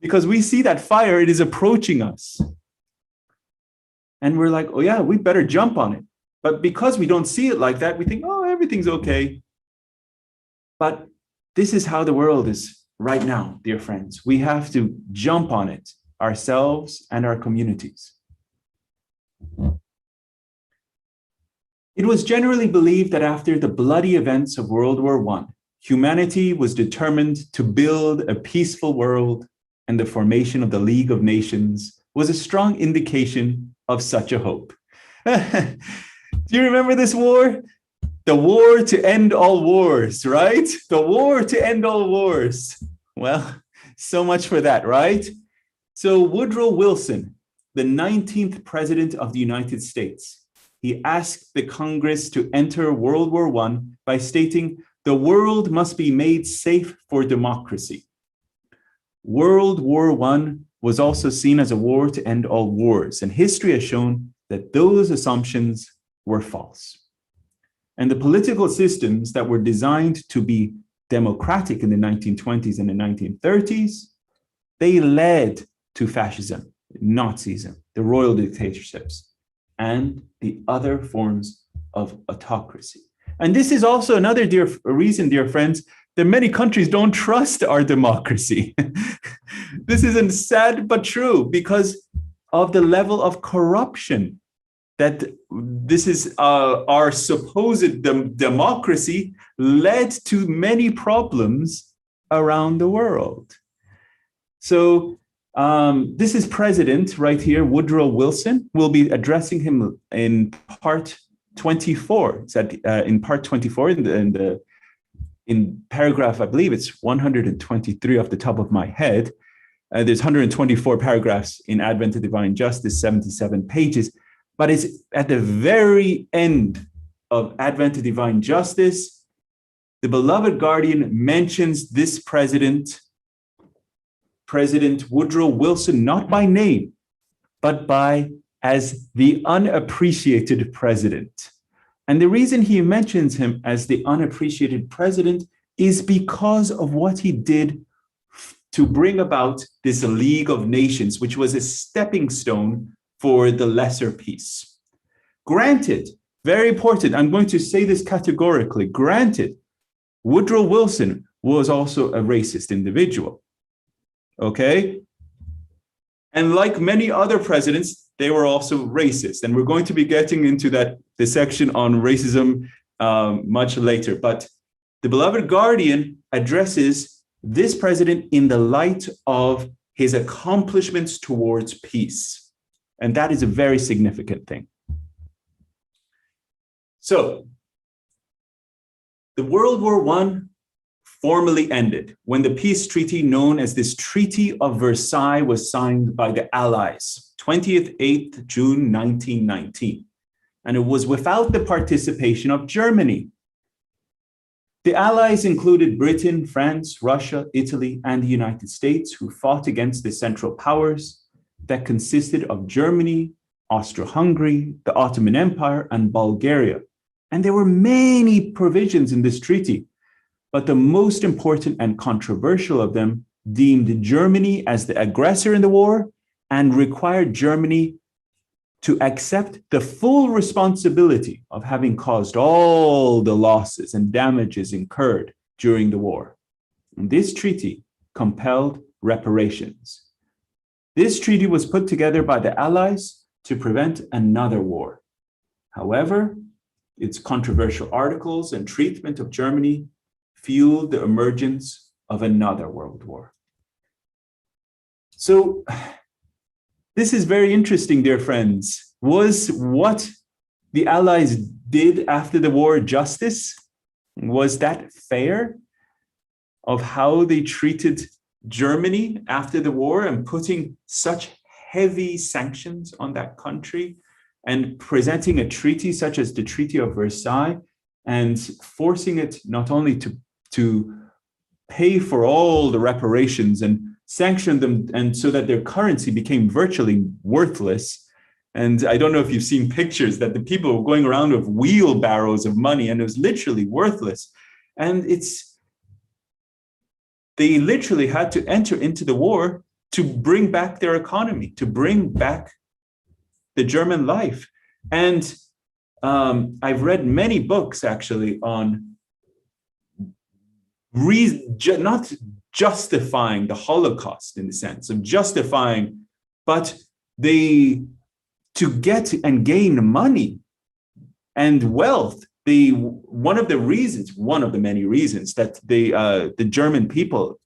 Because we see that fire, it is approaching us. And we're like, oh yeah, we better jump on it. But because we don't see it like that, we think, oh, everything's okay. But this is how the world is right now, dear friends. We have to jump on it, ourselves and our communities. It was generally believed that after the bloody events of World War I, humanity was determined to build a peaceful world, and the formation of the League of Nations was a strong indication of such a hope. Do you remember this war? The war to end all wars, right? The war to end all wars. Well, so much for that, right? So Woodrow Wilson, the 19th president of the United States, he asked the Congress to enter World War I by stating, the world must be made safe for democracy. World War I was also seen as a war to end all wars, and history has shown that those assumptions were false. And the political systems that were designed to be democratic in the 1920s and the 1930s, they led to fascism, Nazism, the royal dictatorships, and the other forms of autocracy. And this is also another reason, dear friends, that many countries don't trust our democracy. This isn't sad but true because of the level of corruption that this is our supposed democracy led to many problems around the world. So this is President right here, Woodrow Wilson. We'll be addressing him in part 24. It's in part 24 in paragraph, I believe it's 123 off the top of my head. There's 124 paragraphs in Advent to Divine Justice, 77 pages. But it's at the very end of Advent to Divine Justice, the beloved guardian mentions this President Woodrow Wilson, not by name, but as the unappreciated president. And the reason he mentions him as the unappreciated president is because of what he did to bring about this League of Nations, which was a stepping stone for the lesser peace. Granted, very important, I'm going to say this categorically, granted, Woodrow Wilson was also a racist individual, okay? And like many other presidents, they were also racist. And we're going to be getting into the section on racism much later. But the beloved guardian addresses this president in the light of his accomplishments towards peace. And that is a very significant thing. So, the World War I formally ended when the peace treaty known as this Treaty of Versailles was signed by the Allies, 8th June 1919. And it was without the participation of Germany. The Allies included Britain, France, Russia, Italy, and the United States, who fought against the Central Powers that consisted of Germany, Austro-Hungary, the Ottoman Empire, and Bulgaria. And there were many provisions in this treaty, but the most important and controversial of them deemed Germany as the aggressor in the war and required Germany to accept the full responsibility of having caused all the losses and damages incurred during the war. And this treaty compelled reparations. This treaty was put together by the Allies to prevent another war. However, its controversial articles and treatment of Germany fueled the emergence of another world war. So, this is very interesting, dear friends. Was what the Allies did after the war justice? Was that fair of how they treated Germany after the war and putting such heavy sanctions on that country and presenting a treaty such as the Treaty of Versailles and forcing it not only to pay for all the reparations and sanction them, and so that their currency became virtually worthless. And I don't know if you've seen pictures that the people were going around with wheelbarrows of money and it was literally worthless. And they literally had to enter into the war to bring back their economy, to bring back the German life. And I've read many books actually on not justifying the Holocaust in the sense of justifying, but to get and gain money and wealth. One of the many reasons that the German people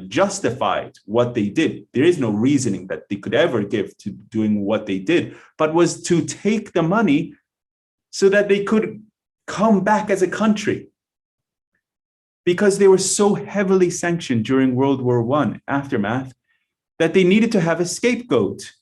justified what they did. There is no reasoning that they could ever give to doing what they did, but was to take the money so that they could come back as a country. Because they were so heavily sanctioned during World War I aftermath that they needed to have a scapegoat.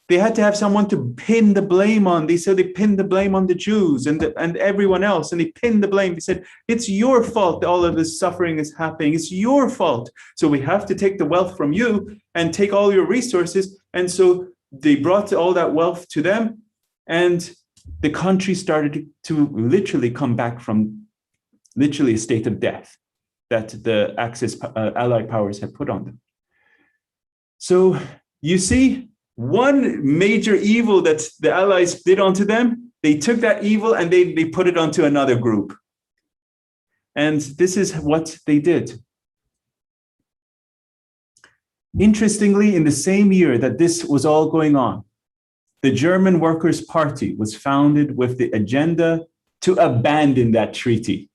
They had to have someone to pin the blame on. They said they pinned the blame on the Jews and everyone else, and they pinned the blame. They said, it's your fault that all of this suffering is happening. It's your fault. So we have to take the wealth from you and take all your resources. And so they brought all that wealth to them, and the country started to literally come back from literally a state of death that the Axis Allied powers had put on them. So you see, one major evil that the Allies did onto them, they took that evil and they put it onto another group. And this is what they did. Interestingly, in the same year that this was all going on, the German Workers' Party was founded with the agenda to abandon that treaty.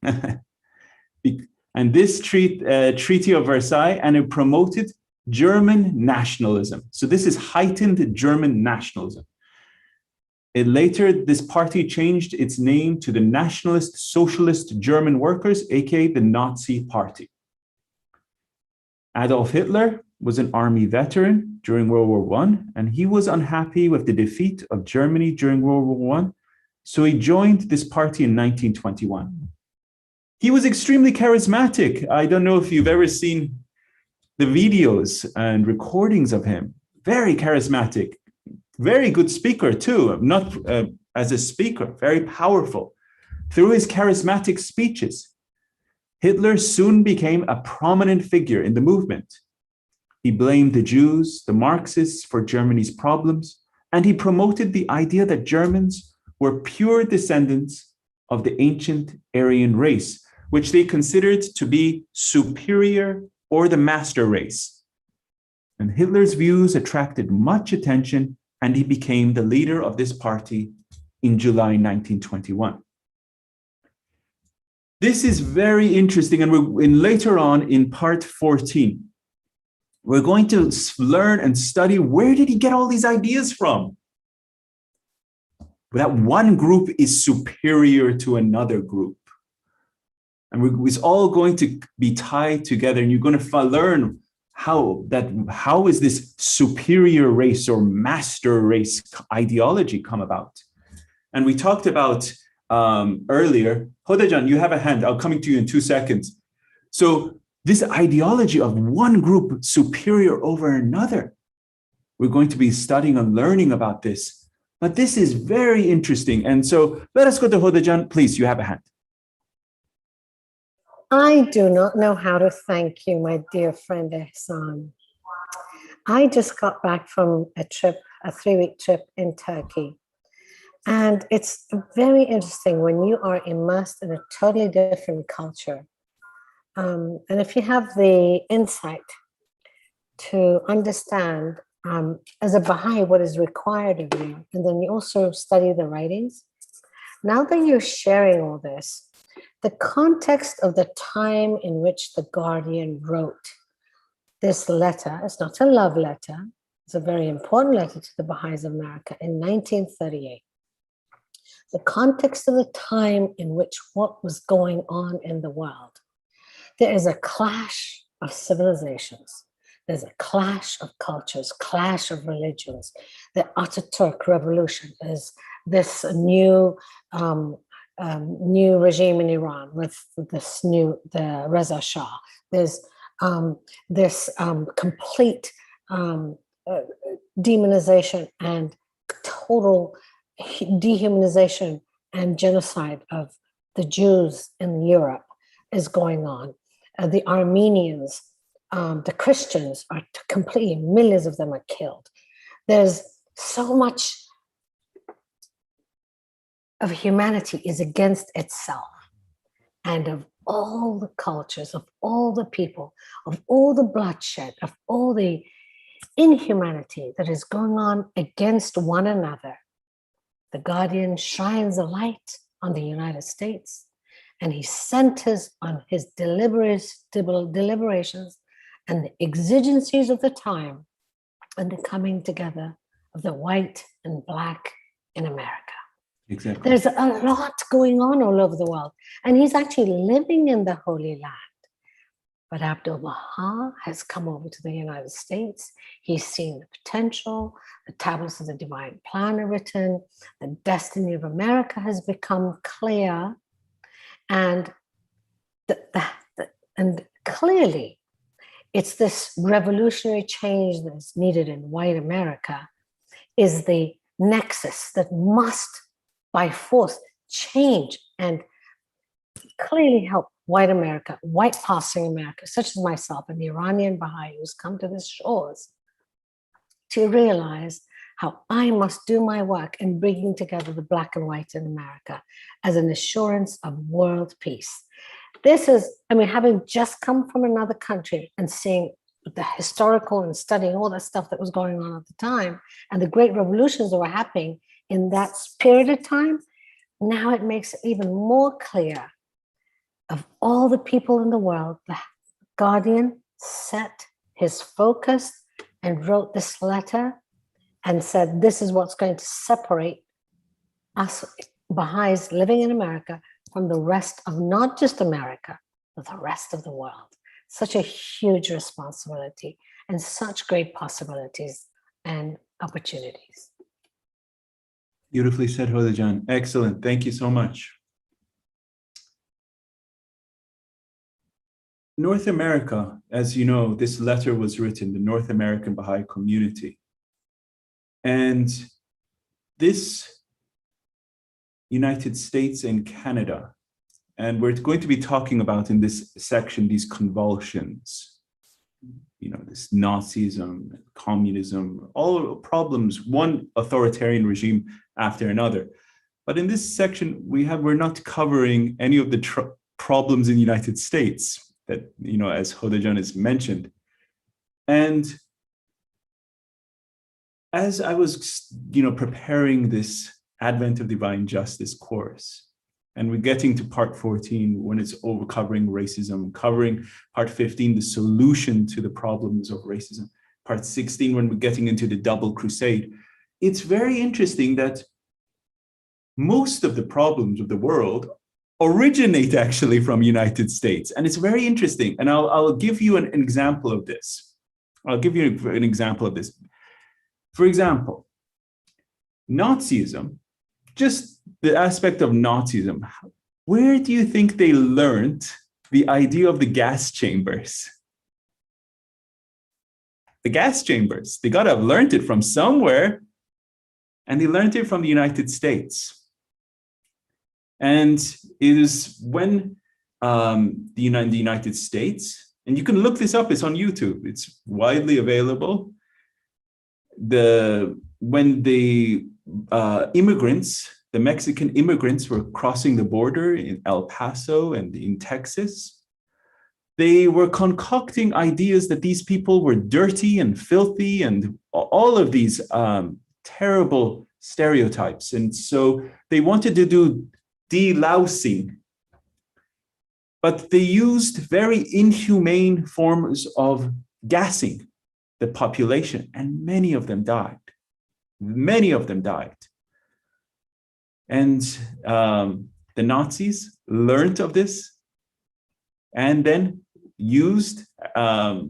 And this Treaty of Versailles, and it promoted German nationalism. So this is heightened German nationalism. Later, this party changed its name to the Nationalist Socialist German Workers, aka the Nazi Party. Adolf Hitler was an army veteran during World War I, and he was unhappy with the defeat of Germany during World War I, so he joined this party in 1921. He was extremely charismatic. I don't know if you've ever seen the videos and recordings of him. Very charismatic, very good speaker too, not as a speaker, very powerful. Through his charismatic speeches, Hitler soon became a prominent figure in the movement. He blamed the Jews, the Marxists for Germany's problems, and he promoted the idea that Germans were pure descendants of the ancient Aryan race, which they considered to be superior or the master race. And Hitler's views attracted much attention, and he became the leader of this party in July 1921. This is very interesting, and later on in part 14, we're going to learn and study where did he get all these ideas from? That one group is superior to another group. And it's all going to be tied together, and you're going to learn how is this superior race or master race ideology come about. And we talked about earlier, Hodajan, you have a hand. I'll come to you in 2 seconds. So this ideology of one group superior over another, we're going to be studying and learning about this. But this is very interesting. And so let us go to Hodajan. Please, you have a hand. I do not know how to thank you, my dear friend Ehsan. I just got back from a 3-week trip in Turkey. And it's very interesting when you are immersed in a totally different culture. And if you have the insight to understand as a Baha'i what is required of you, and then you also study the writings, now that you're sharing all this, the context of the time in which the Guardian wrote this letter, it's not a love letter, it's a very important letter to the Baha'is of America in 1938. The context of the time in which what was going on in the world. There is a clash of civilizations. There's a clash of cultures, clash of religions. The Ataturk revolution is this new regime in Iran with the Reza Shah. There's this complete demonization and total dehumanization and genocide of the Jews in Europe is going on. The Armenians, the Christians are completely, millions of them are killed. There's so much of humanity is against itself, and of all the cultures, of all the people, of all the bloodshed, of all the inhumanity that is going on against one another. The Guardian shines a light on the United States, and he centers on his deliberations and the exigencies of the time and the coming together of the white and black in America. Exactly. There's a lot going on all over the world, and he's actually living in the Holy Land. But Abdu'l-Baha has come over to the United States. He's seen the potential. The tablets of the divine plan are written. The destiny of America has become clear. And, and clearly, it's this revolutionary change that's needed in white America is the nexus that must, by force, change and clearly help white America, white passing America, such as myself and the Iranian Baha'i who's come to these shores, to realize how I must do my work in bringing together the black and white in America as an assurance of world peace. This is, I mean, having just come from another country and seeing the historical and studying all that stuff that was going on at the time and the great revolutions that were happening in that period of time, now it makes it even more clear of all the people in the world, the guardian set his focus and wrote this letter and said, this is what's going to separate us Baha'is living in America from the rest of not just America, but the rest of the world. Such a huge responsibility and such great possibilities and opportunities. Beautifully said, Hodajan. Excellent. Thank you so much. North America, as you know, this letter was written, the North American Baha'i community. And this United States and Canada, and we're going to be talking about in this section, these convulsions, you know, this Nazism, communism, all problems, one authoritarian regime after another. But in this section, we're not covering any of the problems in the United States that, you know, as Hodajan has mentioned. And as I was, you know, preparing this Advent of Divine Justice course, and we're getting to part 14 when it's over covering racism, covering part 15, the solution to the problems of racism, part 16, when we're getting into the double crusade, it's very interesting that most of the problems of the world originate actually from United States. And it's very interesting. And I'll give you an example of this. I'll give you an example of this. For example, Nazism, just the aspect of Nazism, where do you think they learned the idea of the gas chambers? The gas chambers, they got to have learned it from somewhere, and they learned it from the United States. And it is when the United States, and you can look this up, it's on YouTube, it's widely available. When the immigrants, the Mexican immigrants were crossing the border in El Paso and in Texas, they were concocting ideas that these people were dirty and filthy and all of these terrible stereotypes. And so they wanted to do delousing, but they used very inhumane forms of gassing the population, and many of them died. Many of them died. And the Nazis learned of this and then used the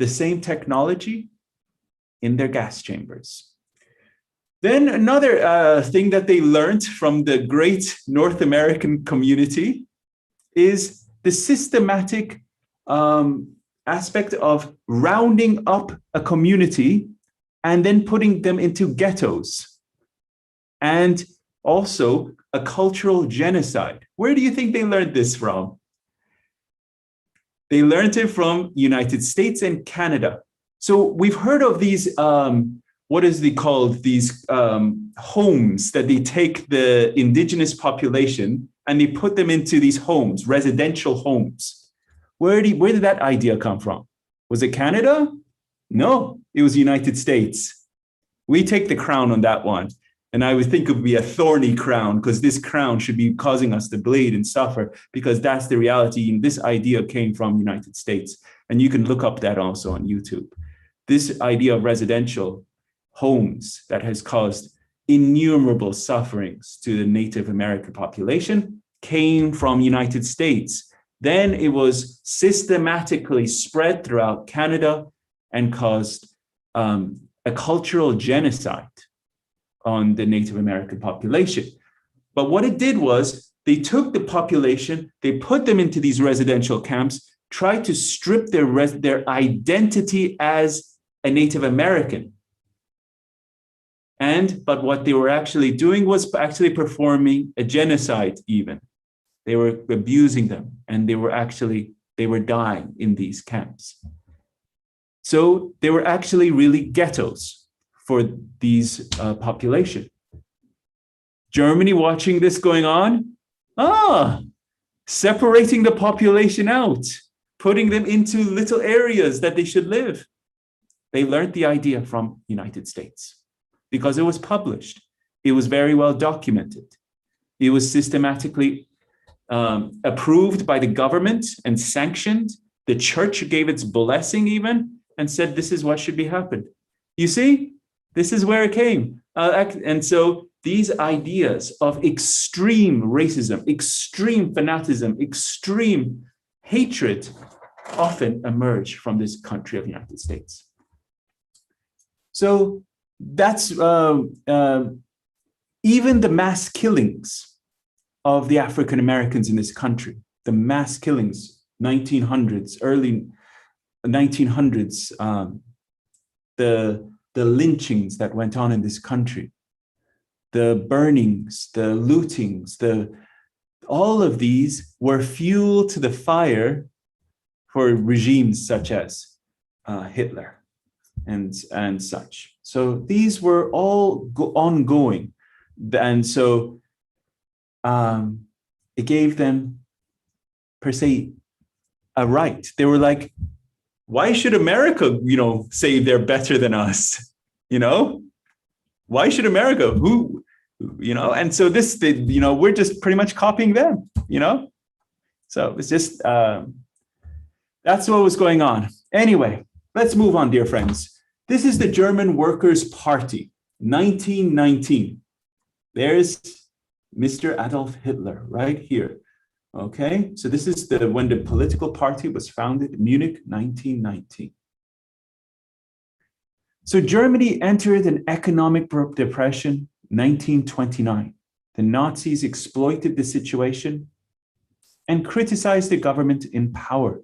same technology in their gas chambers. Then another thing that they learned from the great North American community is the systematic aspect of rounding up a community and then putting them into ghettos, and also a cultural genocide. Where do you think they learned this from? They learned it from United States and Canada. So we've heard of these, what is they called, these homes that they take the indigenous population and they put them into these homes, residential homes. Where did that idea come from? Was it Canada? No, it was the United States. We take the crown on that one. And I would think it would be a thorny crown, because this crown should be causing us to bleed and suffer, because that's the reality. And this idea came from the United States. And you can look up that also on YouTube. This idea of residential homes that has caused innumerable sufferings to the Native American population came from United States. Then it was systematically spread throughout Canada and caused a cultural genocide on the Native American population. But what it did was they took the population, they put them into these residential camps, tried to strip their identity as a Native American. But what they were actually doing was actually performing a genocide even. They were abusing them, and they were dying in these camps. So they were actually really ghettos for these population. Germany watching this going on, separating the population out, putting them into little areas that they should live. They learned the idea from United States because it was published. It was very well documented. It was systematically approved by the government and sanctioned. The church gave its blessing even and said, this is what should be happened. You see, this is where it came. And so these ideas of extreme racism, extreme fanaticism, extreme hatred often emerge from this country of the United States. So that's even the mass killings of the African Americans in this country, the mass killings, 1900s, early 1900s, the lynchings that went on in this country, the burnings, the lootings, all of these were fuel to the fire for regimes such as Hitler and such. So these were all ongoing. And so it gave them, per se, a right. They were like, why should America, say they're better than us? Why should America? Who, and so this, we're just pretty much copying them, So it's just, that's what was going on. Anyway, let's move on, dear friends. This is the German Workers' Party, 1919. There's Mr. Adolf Hitler right here. Okay, so this is when the political party was founded, Munich, 1919. So Germany entered an economic depression, 1929. The Nazis exploited the situation and criticized the government in power.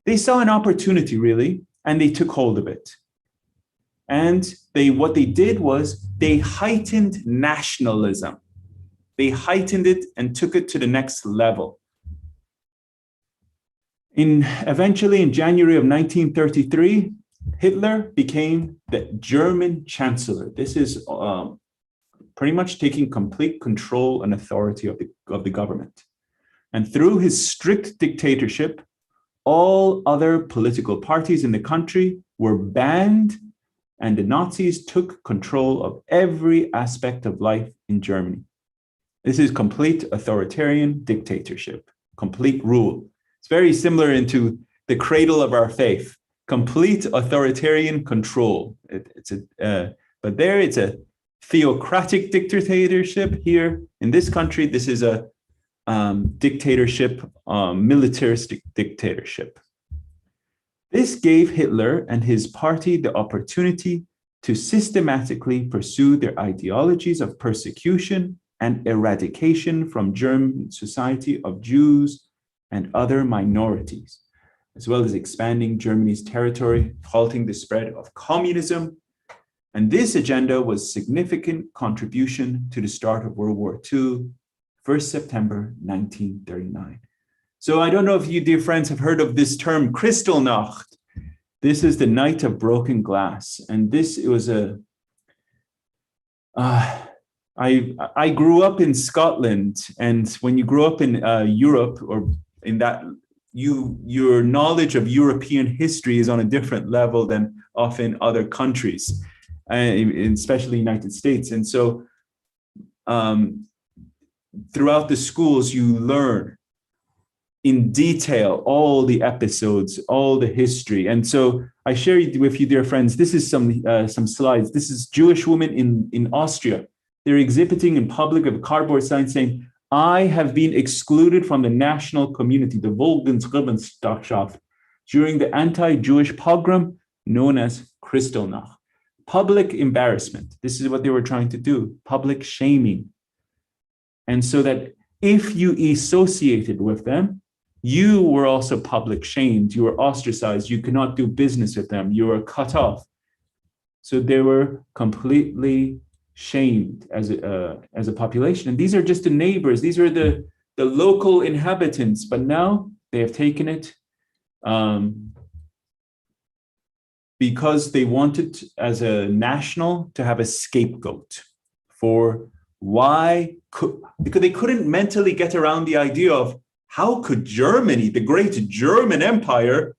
They saw an opportunity, really, and they took hold of it. And what they did was they heightened nationalism. They heightened it and took it to the next level. Eventually, in January of 1933, Hitler became the German chancellor. This is pretty much taking complete control and authority of the government. And through his strict dictatorship, all other political parties in the country were banned, and the Nazis took control of every aspect of life in Germany. This is complete authoritarian dictatorship, complete rule. It's very similar into the cradle of our faith, complete authoritarian control. But there it's a theocratic dictatorship. Here in this country, this is a dictatorship, militaristic dictatorship. This gave Hitler and his party the opportunity to systematically pursue their ideologies of persecution and eradication from German society of Jews and other minorities, as well as expanding Germany's territory, halting the spread of communism. And this agenda was a significant contribution to the start of World War II, 1st September 1939. So I don't know if you, dear friends, have heard of this term, Kristallnacht. This is the night of broken glass. And it was I grew up in Scotland, and when you grow up in Europe, or in that, your knowledge of European history is on a different level than often other countries, especially United States. And so throughout the schools, you learn in detail all the episodes, all the history. And so I share with you, dear friends, this is some slides. This is Jewish women in Austria. They're exhibiting in public with a cardboard sign saying, I have been excluded from the national community, the Volksgemeinschaft, during the anti-Jewish pogrom known as Kristallnacht. Public embarrassment. This is what they were trying to do, public shaming. And so that if you associated with them, you were also public shamed, you were ostracized, you could not do business with them, you were cut off. So they were completely shamed as a population. And these are just the neighbors, these are the local inhabitants, but now they have taken it because they wanted as a national to have a scapegoat for because they couldn't mentally get around the idea of how could Germany, the great German Empire,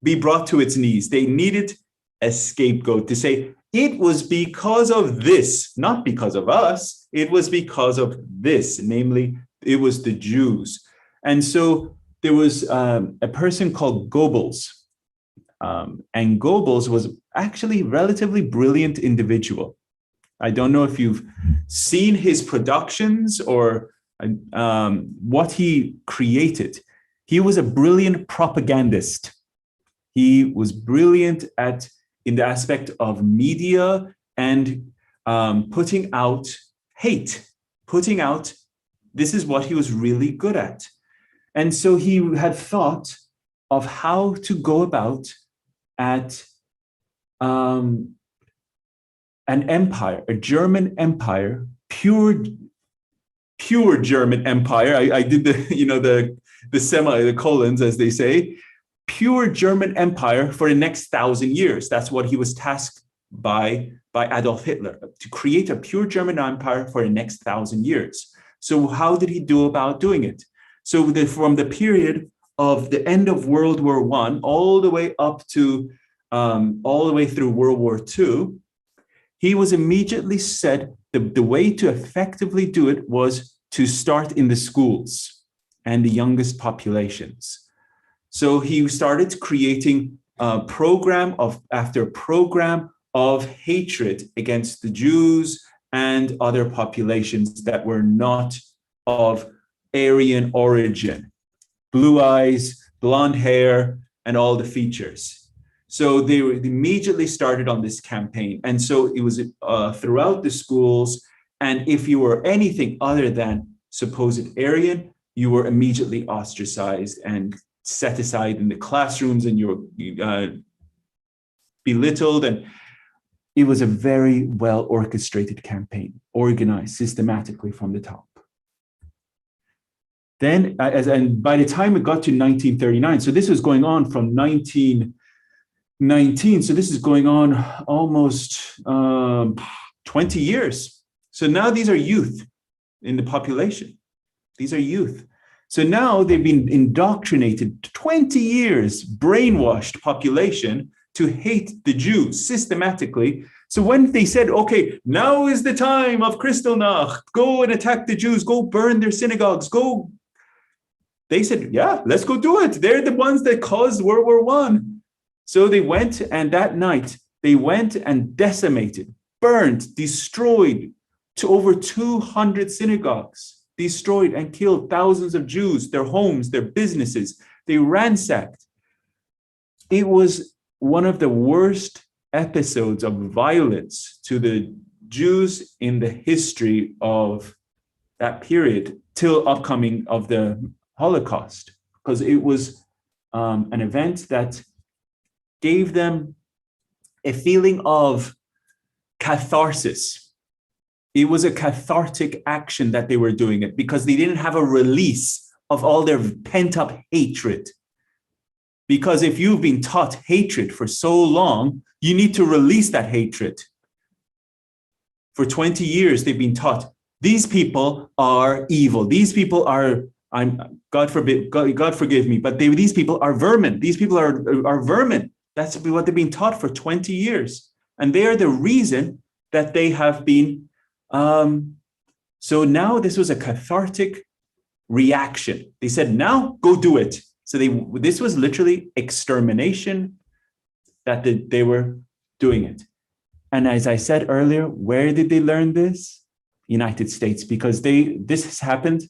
be brought to its knees. They needed a scapegoat to say, it was because of this, not because of us, it was because of this, namely, it was the Jews. And so there was a person called Goebbels, and Goebbels was actually a relatively brilliant individual. I don't know if you've seen his productions or what he created. He was a brilliant propagandist. He was brilliant in the aspect of media and putting out hate, this is what he was really good at. And so he had thought of how to go about at an empire, a German empire, pure German empire. I did the colons, as they say, pure German empire for the next 1,000 years. That's what he was tasked by Adolf Hitler, to create a pure German empire for the next 1,000 years. So how did he do about doing it? So from the period of the end of World War I all the way up to all the way through World War II, he was immediately said the way to effectively do it was to start in the schools and the youngest populations. So he started creating program after program of hatred against the Jews and other populations that were not of Aryan origin, blue eyes, blonde hair, and all the features. So they immediately started on this campaign. And so it was throughout the schools. And if you were anything other than supposed Aryan, you were immediately ostracized and set aside in the classrooms, and you were belittled. And it was a very well orchestrated campaign, organized systematically from the top. Then, and by the time it got to 1939, so this was going on from 1919, so this is going on almost 20 years. So now these are youth in the population. These are youth. So now they've been indoctrinated 20 years, brainwashed population to hate the Jews systematically. So when they said, okay, now is the time of Kristallnacht, go and attack the Jews, go burn their synagogues, go. They said, yeah, let's go do it. They're the ones that caused World War I. So they went, and that night they went and decimated, burned, destroyed to over 200 synagogues, destroyed and killed thousands of Jews, their homes, their businesses. They ransacked. It was one of the worst episodes of violence to the Jews in the history of that period till upcoming of the Holocaust, because it was an event that gave them a feeling of catharsis. It was a cathartic action that they were doing it because they didn't have a release of all their pent-up hatred. Because if you've been taught hatred for so long, you need to release that hatred. For 20 years, they've been taught, these people are evil. These people are, God forgive me, but these people are vermin. These people are vermin. That's what they've been taught for 20 years. And they are the reason that they have been. So now this was a cathartic reaction. They said, now go do it. So this was literally extermination that they were doing it. And as I said earlier, where did they learn this? United States, because this has happened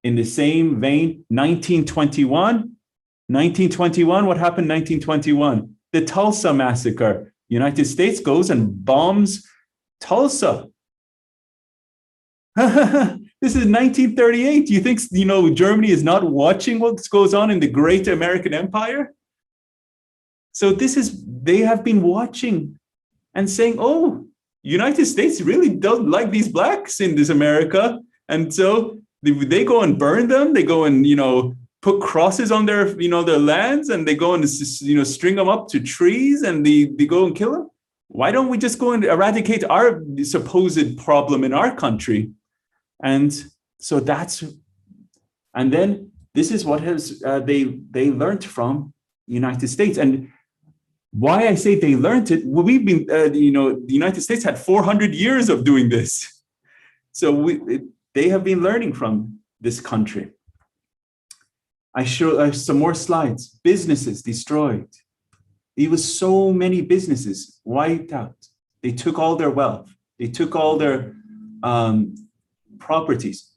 in the same vein. 1921, what happened in 1921? The Tulsa massacre. United States goes and bombs Tulsa. This is 1938. You think, Germany is not watching what goes on in the great American empire? So they have been watching and saying, oh, United States really don't like these blacks in this America. And so they go and burn them. They go and, put crosses on their, their lands, and they go and, string them up to trees, and they go and kill them. Why don't we just go and eradicate our supposed problem in our country? And so and then this is what has they learned from United States. And why I say they learned it, well, we've been, the United States had 400 years of doing this. So they have been learning from this country. I show some more slides. Businesses destroyed. It was so many businesses wiped out. They took all their wealth. They took all their properties.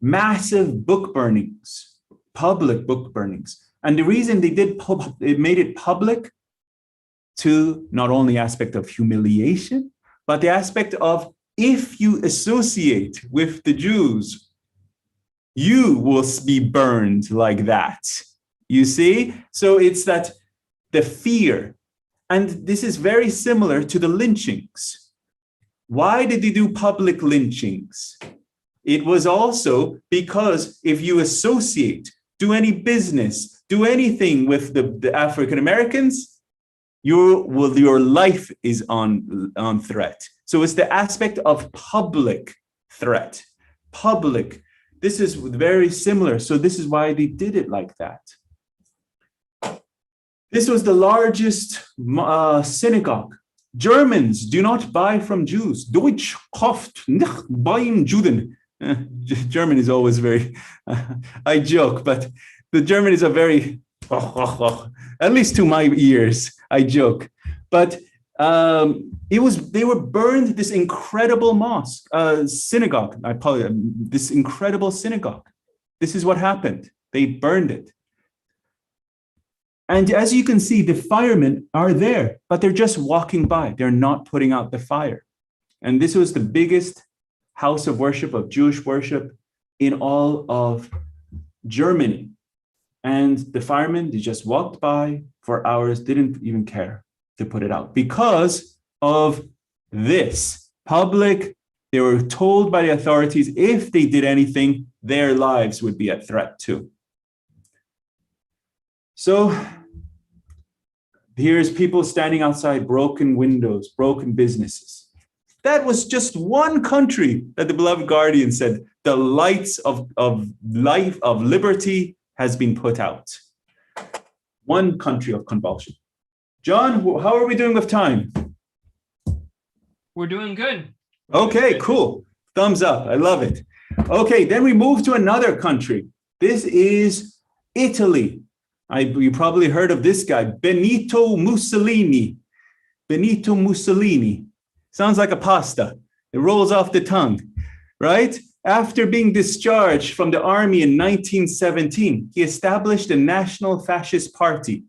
Massive book burnings, public book burnings. And the reason they made it public, to not only aspect of humiliation, but the aspect of, if you associate with the Jews, you will be burned like that. You see? So it's that the fear. And this is very similar to the lynchings. Why did they do public lynchings? It was also because if you associate, do any business, do anything with the African Americans, your life is on threat. So it's the aspect of public threat. Public. This is very similar. So this is why they did it like that. This was the largest synagogue. Germans do not buy from Jews. Deutsch kauft nicht beim Juden. German is always very, I joke, but the German is a very, at least to my ears, I joke. But they were burned, this incredible mosque, synagogue, I apologize, this incredible synagogue. This is what happened. They burned it. And as you can see, the firemen are there, but they're just walking by. They're not putting out the fire. And this was the biggest house of worship, of Jewish worship in all of Germany. And the firemen, they just walked by for hours, didn't even care to put it out because of this public. They were told by the authorities, if they did anything, their lives would be at threat too. So here's people standing outside, broken windows, broken businesses. That was just one country that the beloved guardian said, the lights of life, of liberty has been put out. One country of convulsion. John, how are we doing with time? We're doing good. Okay, cool. Thumbs up. I love it. Okay, then we move to another country. This is Italy. You probably heard of this guy, Benito Mussolini. Benito Mussolini. Sounds like a pasta. It rolls off the tongue, right? After being discharged from the army in 1917, he established a national fascist party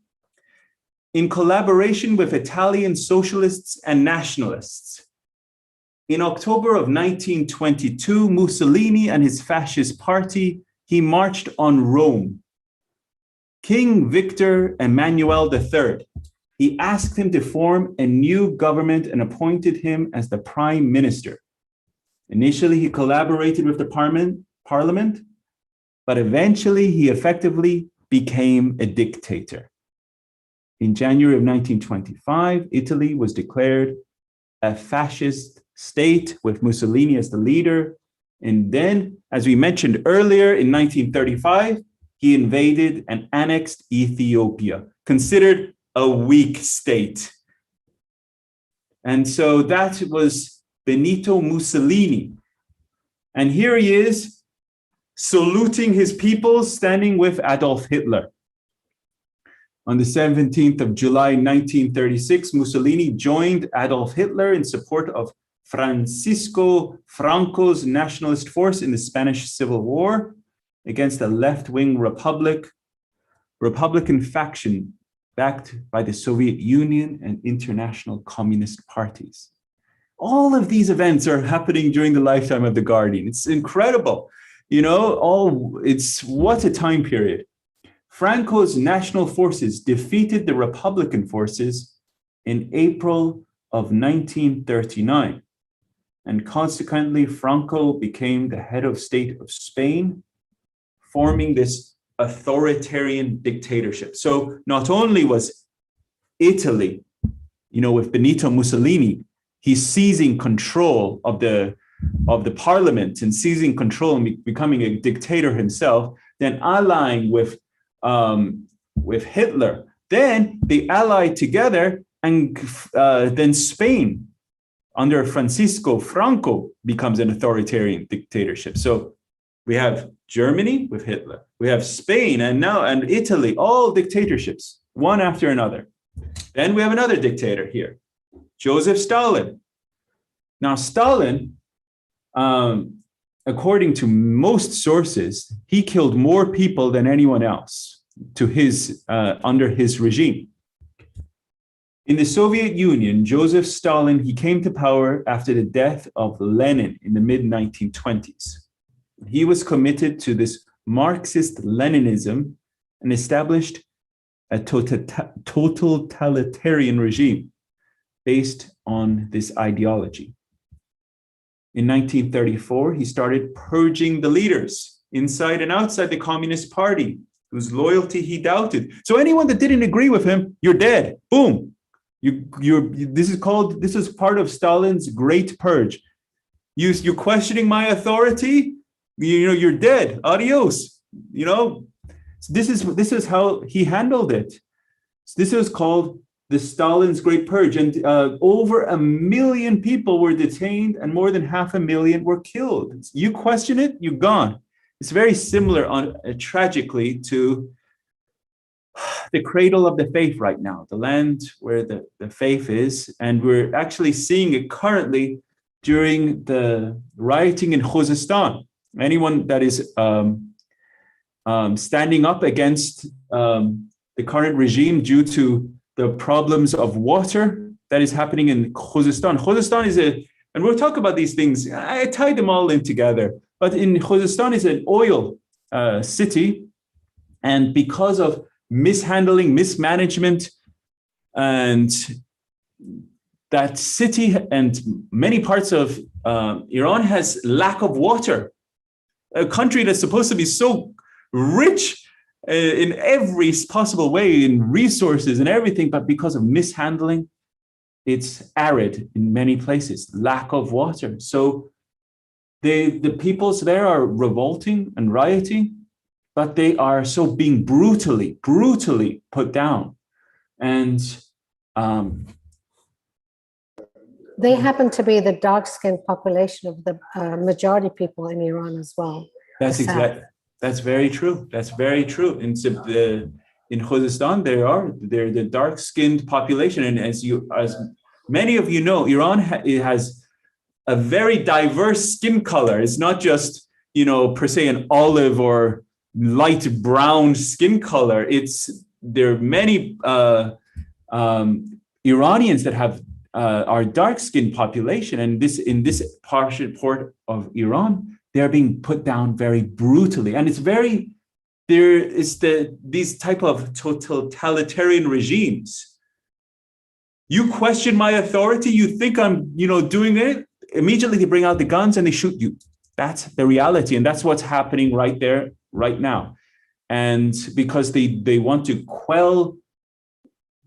in collaboration with Italian socialists and nationalists. In October of 1922, Mussolini and his fascist party, he marched on Rome. King Victor Emmanuel III, he asked him to form a new government and appointed him as the prime minister. Initially, he collaborated with the parliament, but eventually he effectively became a dictator. In January of 1925, Italy was declared a fascist state with Mussolini as the leader. And then, as we mentioned earlier, in 1935, he invaded and annexed Ethiopia, considered a weak state. And so that was Benito Mussolini. And here he is saluting his people, standing with Adolf Hitler. On the 17th of July, 1936, Mussolini joined Adolf Hitler in support of Francisco Franco's nationalist force in the Spanish Civil War against a left-wing Republican faction backed by the Soviet Union and international communist parties. All of these events are happening during the lifetime of the Guardian. It's incredible. What a time period. Franco's national forces defeated the Republican forces in April of 1939. And consequently, Franco became the head of state of Spain, forming this authoritarian dictatorship. So not only was Italy, with Benito Mussolini, he's seizing control of the parliament and seizing control and becoming a dictator himself, then allying with Hitler. Then they allied together, and then Spain under Francisco Franco becomes an authoritarian dictatorship. So we have Germany with Hitler, we have Spain and Italy, all dictatorships, one after another. Then we have another dictator here, Joseph Stalin. Now Stalin, according to most sources, he killed more people than anyone else under his regime. In the Soviet Union, Joseph Stalin, he came to power after the death of Lenin in the mid-1920s. He was committed to this Marxist-Leninism and established a totalitarian regime based on this ideology. In 1934, he started purging the leaders inside and outside the Communist Party, whose loyalty he doubted. So anyone that didn't agree with him, you're dead. Boom. This is part of Stalin's Great Purge. You're questioning my authority, you're dead. Adios. This is how he handled it. This was called the Stalin's Great Purge, and over 1 million people were detained, and more than 500,000 were killed. You question it, you're gone. It's very similar, tragically, to the cradle of the faith right now, the land where the faith is, and we're actually seeing it currently during the rioting in Khuzestan. Anyone that is standing up against the current regime due to the problems of water that is happening in Khuzestan. Khuzestan is and we'll talk about these things, I tied them all in together, but in Khuzestan is an oil city, and because of mishandling, mismanagement, and that city and many parts of Iran has lack of water. A country that's supposed to be so rich in every possible way, in resources and everything, but because of mishandling, it's arid in many places, lack of water. So the peoples there are revolting and rioting, but they are so being brutally put down. And they happen to be the dark-skinned population of the majority people in Iran as well. That's exactly. That's very true. That's very true. In Khuzestan, they're the dark-skinned population, and as many of you know, Iran has a very diverse skin color. It's not just per se an olive or light brown skin color. There are many Iranians that are dark-skinned population, and in this part of Iran, they're being put down very brutally. And these type of totalitarian regimes. You question my authority, you think I'm, doing it, immediately they bring out the guns and they shoot you. That's the reality. And that's what's happening right there, right now. And because they want to quell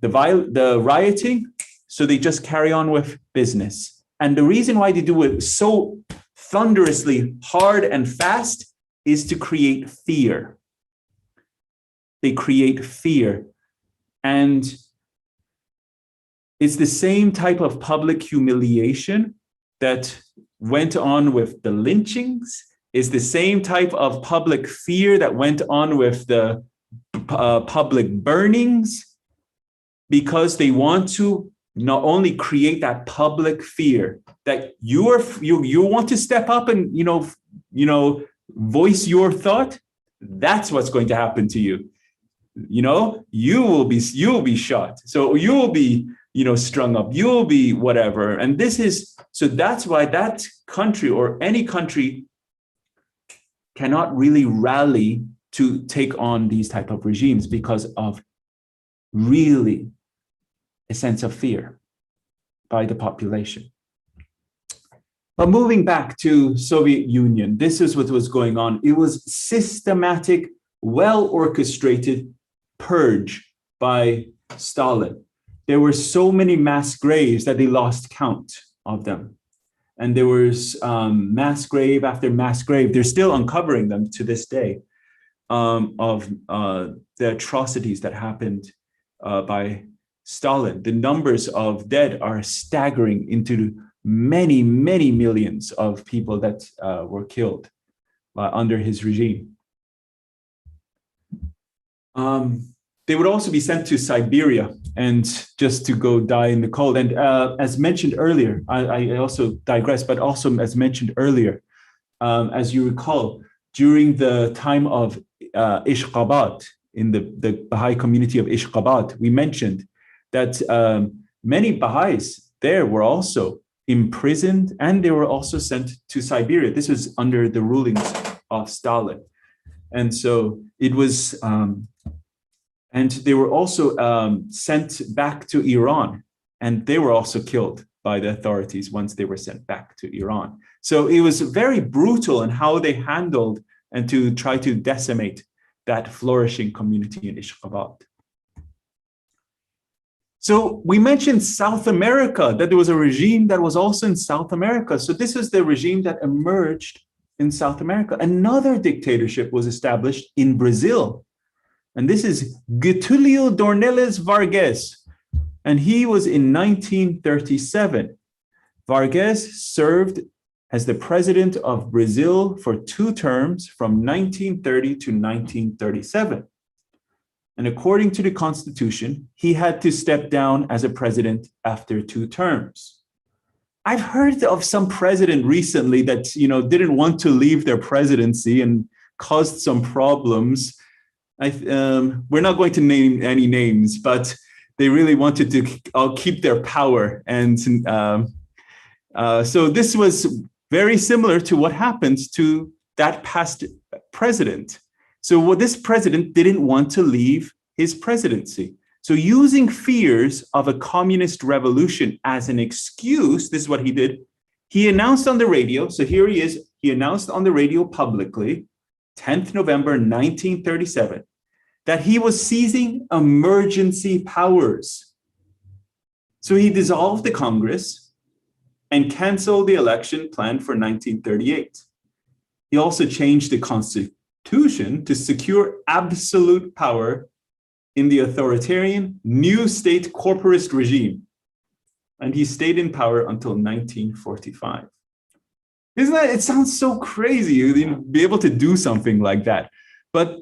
the rioting, so they just carry on with business. And the reason why they do it so thunderously hard and fast is to create fear. They create fear. And it's the same type of public humiliation that went on with the lynchings. is the same type of public fear that went on with the public burnings, because they want to not only create that public fear that you want to step up and voice your thought. That's what's going to happen to you. You will be shot. So you will be strung up. You will be whatever. And that's why that country or any country cannot really rally to take on these type of regimes, because of really a sense of fear by the population. But moving back to Soviet Union, this is what was going on. It was systematic, well-orchestrated purge by Stalin. There were so many mass graves that they lost count of them. And there was mass grave after mass grave. They're still uncovering them to this day, of the atrocities that happened by Stalin. The numbers of dead are staggering into many, many millions of people that were killed under his regime. They would also be sent to Siberia and just to go die in the cold. And as mentioned earlier, I also digress, but also as mentioned earlier, as you recall, during the time of Ashgabat, in the Baha'i community of Ashgabat, we mentioned that many Baha'is there were also imprisoned, and they were also sent to Siberia. This was under the rulings of Stalin. And so it was, and they were also sent back to Iran, and they were also killed by the authorities once they were sent back to Iran. So it was very brutal in how they handled and to try to decimate that flourishing community in Ashgabat. So we mentioned South America, that there was a regime that was also in South America. So this is the regime that emerged in South America. Another dictatorship was established in Brazil. And this is Getulio Dornelles Vargas. And he was in 1937. Vargas served as the president of Brazil for 2 terms from 1930 to 1937. And according to the Constitution, he had to step down as a president after 2 terms. I've heard of some president recently that didn't want to leave their presidency and caused some problems. We're not going to name any names, but they really wanted to keep their power. And so this was very similar to what happened to that past president. So what this president didn't want to leave his presidency. So using fears of a communist revolution as an excuse, this is what he did. He announced on the radio, so here he is, he announced on the radio publicly, 10th November 1937, that he was seizing emergency powers. So he dissolved the Congress and canceled the election planned for 1938. He also changed the Constitution to secure absolute power in the authoritarian new state corporatist regime. And he stayed in power until 1945. Isn't that, it sounds so crazy to be able to do something like that. But,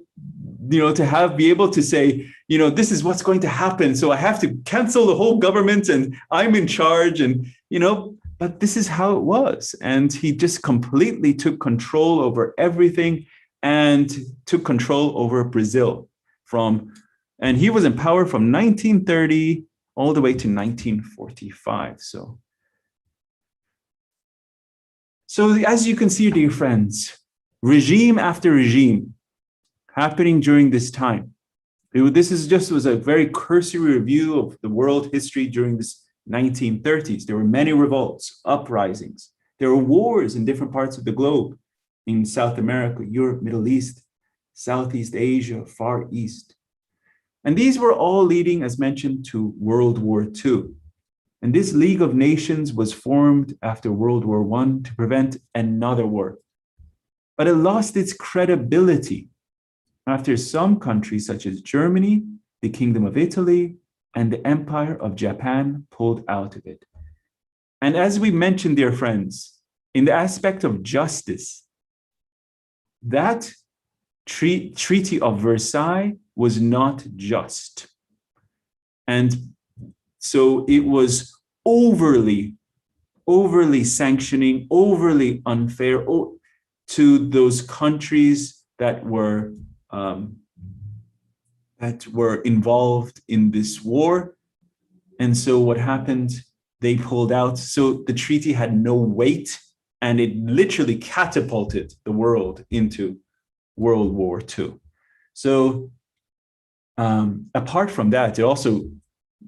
to be able to say, this is what's going to happen. So I have to cancel the whole government and I'm in charge and, but this is how it was. And he just completely took control over everything and took control over Brazil and he was in power from 1930 all the way to 1945. So as you can see, dear friends, regime after regime happening during this time. This was a very cursory review of the world history during this 1930s. There were many revolts, uprisings. There were wars in different parts of the globe, in South America, Europe, Middle East, Southeast Asia, Far East. And these were all leading, as mentioned, to World War II. And this League of Nations was formed after World War I to prevent another war. But it lost its credibility after some countries such as Germany, the Kingdom of Italy, and the Empire of Japan pulled out of it. And as we mentioned, dear friends, in the aspect of justice, that Treaty of Versailles was not just. And so it was overly sanctioning, overly unfair to those countries that were involved in this war. And so what happened? They pulled out. So the treaty had no weight, and it literally catapulted the world into World War II. So apart from that, it also,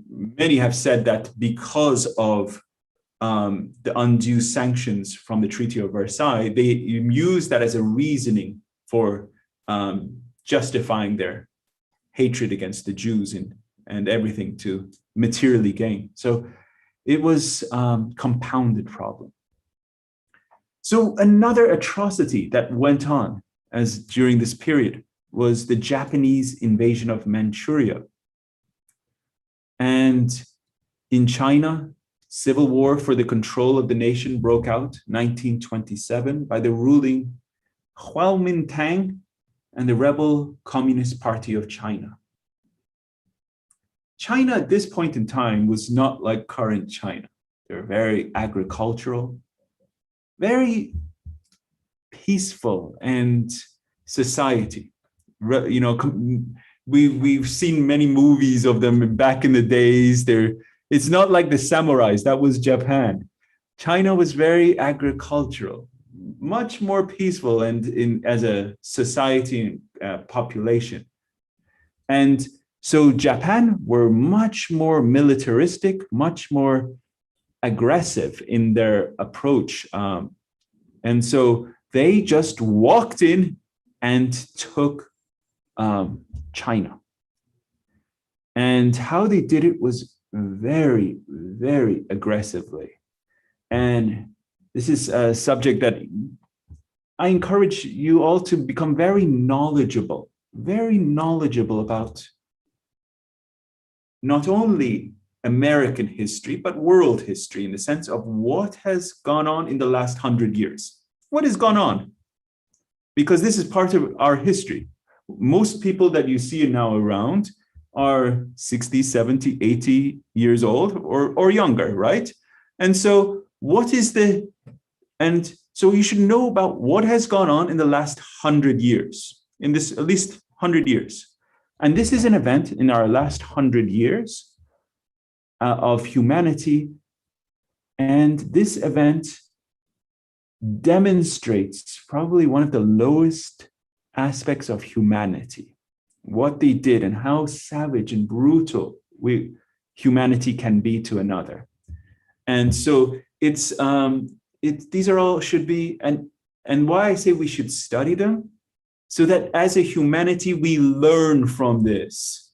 many have said that because of the undue sanctions from the Treaty of Versailles, they use that as a reasoning for justifying their hatred against the Jews and everything to materially gain. So it was compounded problem. So another atrocity that went on as during this period was the Japanese invasion of Manchuria. And in China, civil war for the control of the nation broke out 1927 by the ruling Kuomintang and the rebel Communist Party of China. China at this point in time was not like current China. They were very agricultural, very peaceful and society. You know, we've seen many movies of them back in the days. It's not like the samurais, that was Japan. China was very agricultural, much more peaceful and as a society and population. And so Japan were much more militaristic, much more aggressive in their approach. And so they just walked in and took China. And how they did it was very, very aggressively. And this is a subject that I encourage you all to become very knowledgeable about not only American history, but world history in the sense of what has gone on in the last 100 years. What has gone on? Because this is part of our history. Most people that you see now around are 60, 70, 80 years old or younger, right? And so so you should know about what has gone on in the last 100 years, in this at least 100 years. And this is an event in our last 100 years of humanity. And this event demonstrates probably one of the lowest aspects of humanity, what they did and how savage and brutal humanity can be to another. And so these are all should be, and why I say we should study them, so that as a humanity, we learn from this.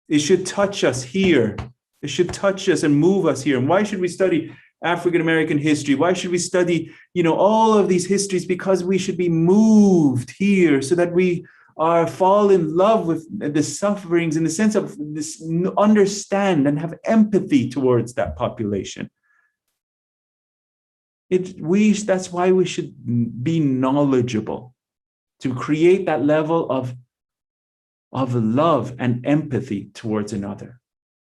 It should touch us here. It should touch us and move us here. And why should we study African-American history? Why should we study, all of these histories? Because we should be moved here so that we fall in love with the sufferings in the sense of this, understand and have empathy towards that population. That's why we should be knowledgeable, to create that level of love and empathy towards another.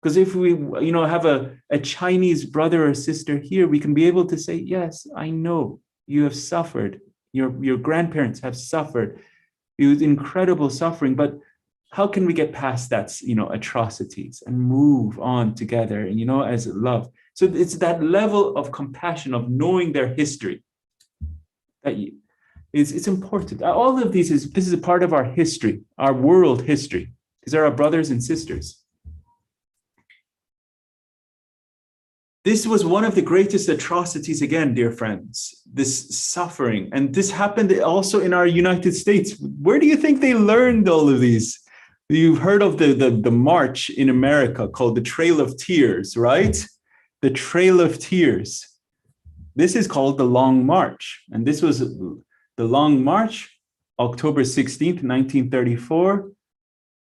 Because if we, have a Chinese brother or sister here, we can be able to say, yes, I know you have suffered. Your grandparents have suffered. It was incredible suffering, but how can we get past that, atrocities and move on together and, as love? So it's that level of compassion, of knowing their history that it's important. All of this is a part of our history, our world history. These are our brothers and sisters. This was one of the greatest atrocities, again, dear friends, this suffering. And this happened also in our United States. Where do you think they learned all of these? You've heard of the march in America called the Trail of Tears, right? The Trail of Tears. This is called the Long March. And this was the Long March, October 16th, 1934.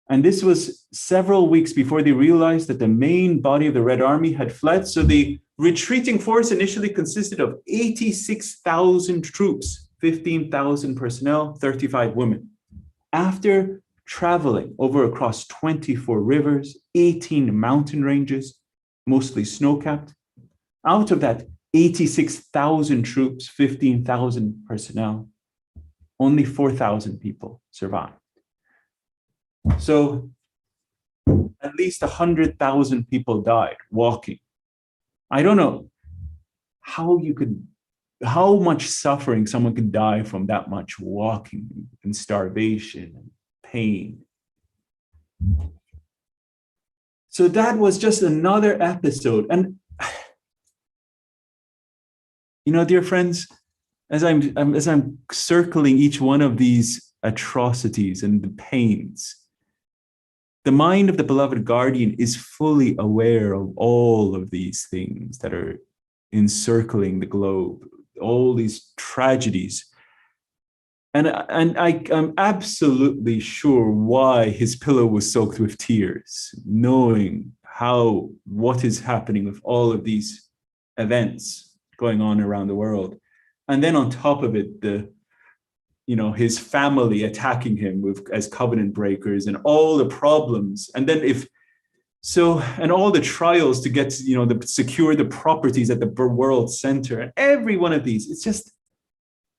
And this was several weeks before they realized that the main body of the Red Army had fled. So the retreating force initially consisted of 86,000 troops, 15,000 personnel, 35 women. After traveling over across 24 rivers, 18 mountain ranges, mostly snow-capped, out of that 86,000 troops, 15,000 personnel, only 4,000 people survived. So at least 100,000 people died walking. I don't know how much suffering someone could die from that much walking and starvation and pain. So that was just another episode. And, you know, dear friends, as I'm circling each one of these atrocities and the pains, the mind of the beloved guardian is fully aware of all of these things that are encircling the globe, all these tragedies. And I'm absolutely sure why his pillow was soaked with tears, knowing what is happening with all of these events going on around the world. And then on top of it, his family attacking him as covenant breakers and all the problems. And then and all the trials to get, secure the properties at the World Center and every one of these,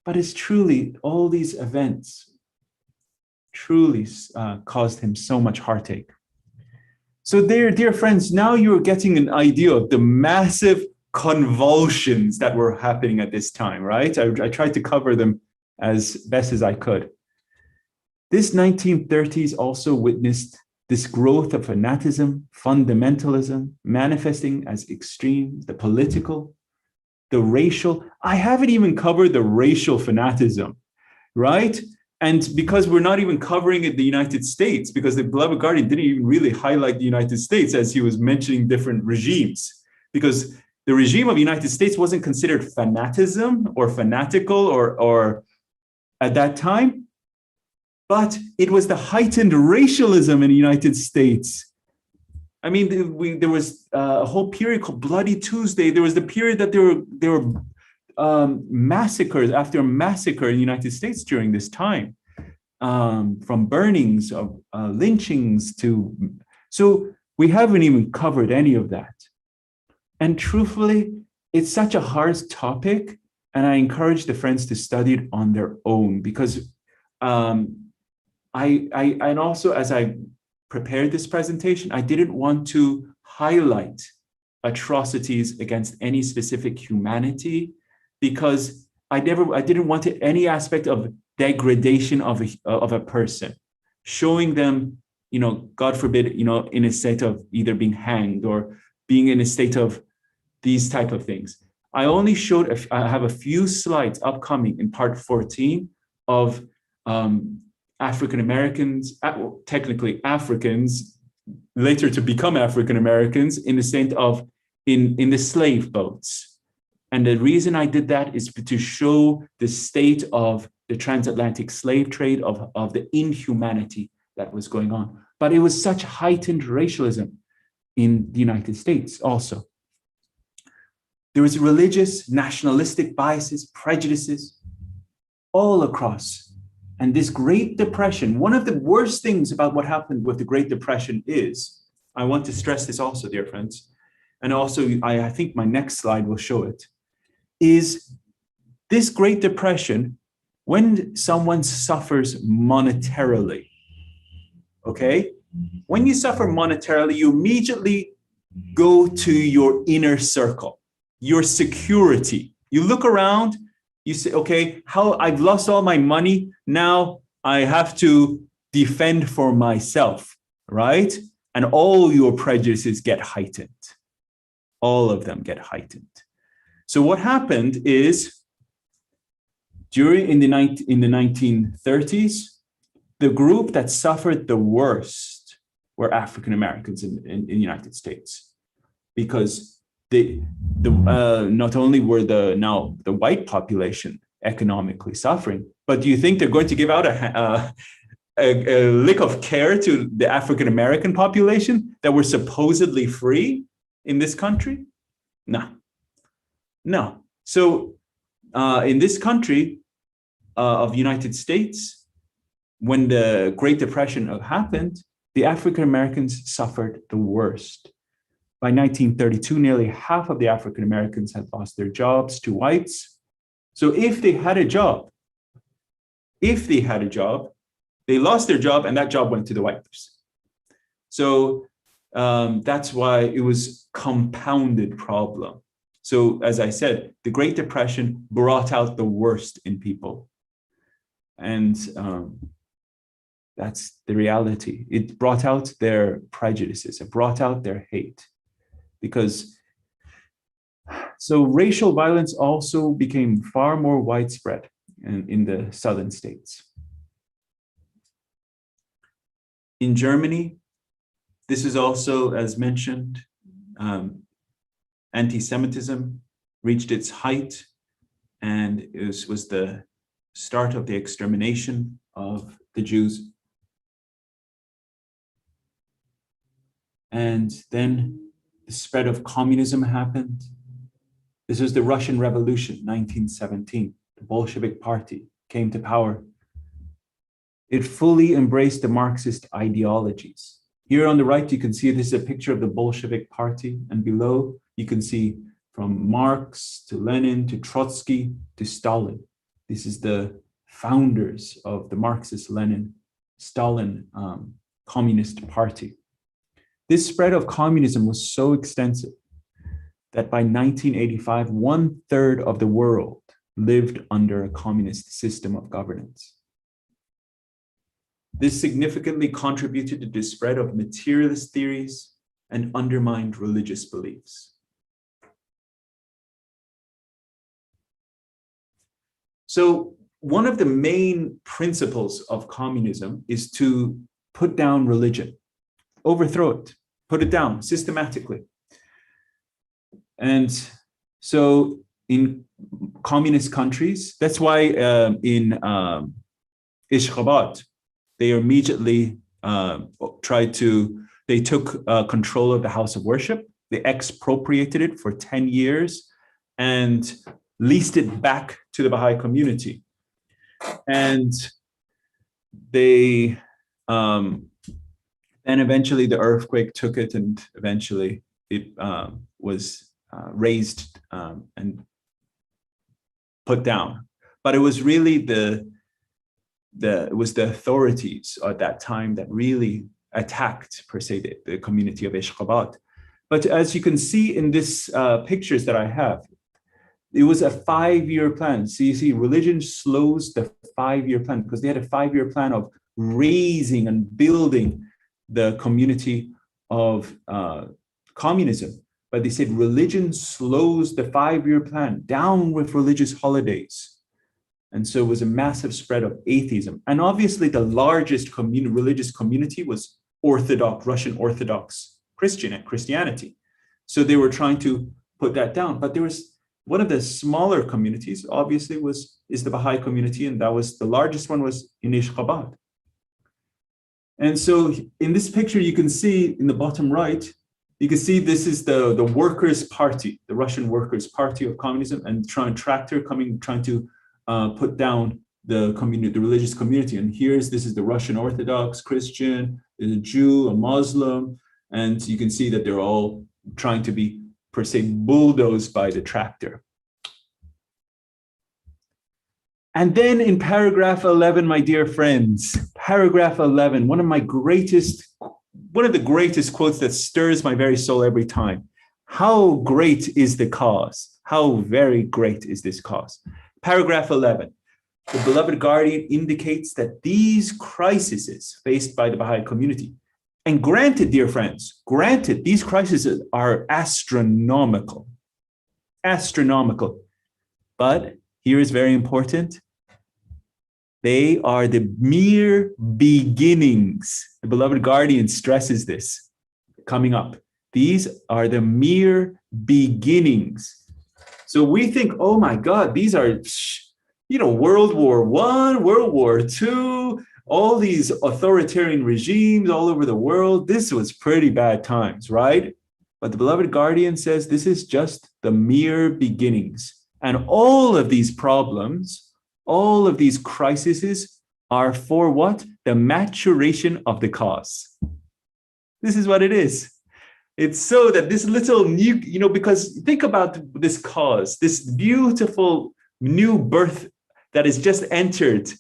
but it's truly all these events truly caused him so much heartache. So there, dear friends, now you're getting an idea of the massive convulsions that were happening at this time, right? I tried to cover them as best as I could. This 1930s also witnessed this growth of fanaticism, fundamentalism, manifesting as extreme, the political, the racial. I haven't even covered the racial fanaticism, right? And because we're not even covering it, the United States, because the beloved guardian didn't even really highlight the United States as he was mentioning different regimes, because the regime of the United States wasn't considered fanaticism or fanatical or at that time, but it was the heightened racialism in the United States. I mean, there was a whole period called Bloody Tuesday. There was the period that there were massacres after massacre in the United States during this time, from burnings of lynchings to. So we haven't even covered any of that. And truthfully, it's such a hard topic, and I encourage the friends to study it on their own, because and also as I prepared this presentation, I didn't want to highlight atrocities against any specific humanity, because I didn't want any aspect of degradation of a person, showing them, God forbid, in a state of either being hanged or being in a state of these type of things. I only showed, I have a few slides upcoming in part 14 of African Americans, technically Africans, later to become African Americans, in the state of in the slave boats. And the reason I did that is to show the state of the transatlantic slave trade, of the inhumanity that was going on. But it was such heightened racialism in the United States also. There was religious, nationalistic biases, prejudices all across. And this Great Depression, one of the worst things about what happened with the Great Depression is, I want to stress this also, dear friends, and also I think my next slide will show it, is this Great Depression, when someone suffers monetarily, okay? When you suffer monetarily, you immediately go to your inner circle, your security. You look around, you say, okay, I've lost all my money. Now I have to defend for myself, right? And all your prejudices get heightened. All of them get heightened. So what happened is, in the 1930s, the group that suffered the worst were African Americans in the United States, because not only were the white population economically suffering, but do you think they're going to give out a lick of care to the African American population that were supposedly free in this country? No. So in this country, of the United States, when the Great Depression happened, the African Americans suffered the worst. By 1932, nearly half of the African Americans had lost their jobs to whites. So if they had a job, they lost their job and that job went to the whites. So that's why it was compounded problem. So as I said, the Great Depression brought out the worst in people. And that's the reality. It brought out their prejudices, it brought out their hate. So racial violence also became far more widespread in the southern states. In Germany, this is also, as mentioned, anti-Semitism reached its height, and it was the start of the extermination of the Jews. And then the spread of communism happened. This was the Russian Revolution, 1917. The Bolshevik Party came to power. It fully embraced the Marxist ideologies. Here on the right, you can see this is a picture of the Bolshevik Party, and below you can see from Marx to Lenin to Trotsky to Stalin. This is the founders of the Marxist Lenin-Stalin Communist Party. This spread of communism was so extensive that by 1985, 1/3 of the world lived under a communist system of governance. This significantly contributed to the spread of materialist theories and undermined religious beliefs. So one of the main principles of communism is to put down religion, overthrow it, put it down systematically. And so in communist countries, that's why in Ashgabat, they immediately they took control of the house of worship. They expropriated it for 10 years and leased it back to the Baha'i community. And they, and eventually the earthquake took it, and eventually it was raised and put down. But it was really the authorities at that time that really attacked, per se, the community of Ashgabat. But as you can see in this pictures that I have, it was a 5-year plan. So you see, religion slows the 5-year plan, because they had a 5-year plan of raising and building the community of communism. But they said religion slows the 5-year plan, down with religious holidays. And so it was a massive spread of atheism. And obviously the largest religious community was Russian Orthodox Christianity. So they were trying to put that down. But there was one of the smaller communities, obviously, is the Baha'i community, and that was the largest one was in Ashgabat. And so in this picture, you can see in the bottom right, you can see this is the Workers' Party, the Russian Workers' Party of communism, and trying to put down the religious community. And this is the Russian Orthodox Christian, there's a Jew, a Muslim, and you can see that they're all trying to be, per se, bulldozed by the tractor. And then in paragraph 11, my dear friends, paragraph 11, one of the greatest quotes that stirs my very soul every time. How great is the cause? How very great is this cause? Paragraph 11, the beloved guardian indicates that these crises faced by the Baha'i community, and granted, dear friends, granted, these crises are astronomical, but here is very important. They are the mere beginnings. The beloved guardian stresses this coming up. These are the mere beginnings. So we think, oh my God, these are, World War I, World War II, all these authoritarian regimes all over the world. This was pretty bad times, right? But the beloved guardian says this is just the mere beginnings. And all of these problems all of these crises are for what? The maturation of the cause. This is what it is. It's so that this little new, because think about this cause, this beautiful new birth that is just entered.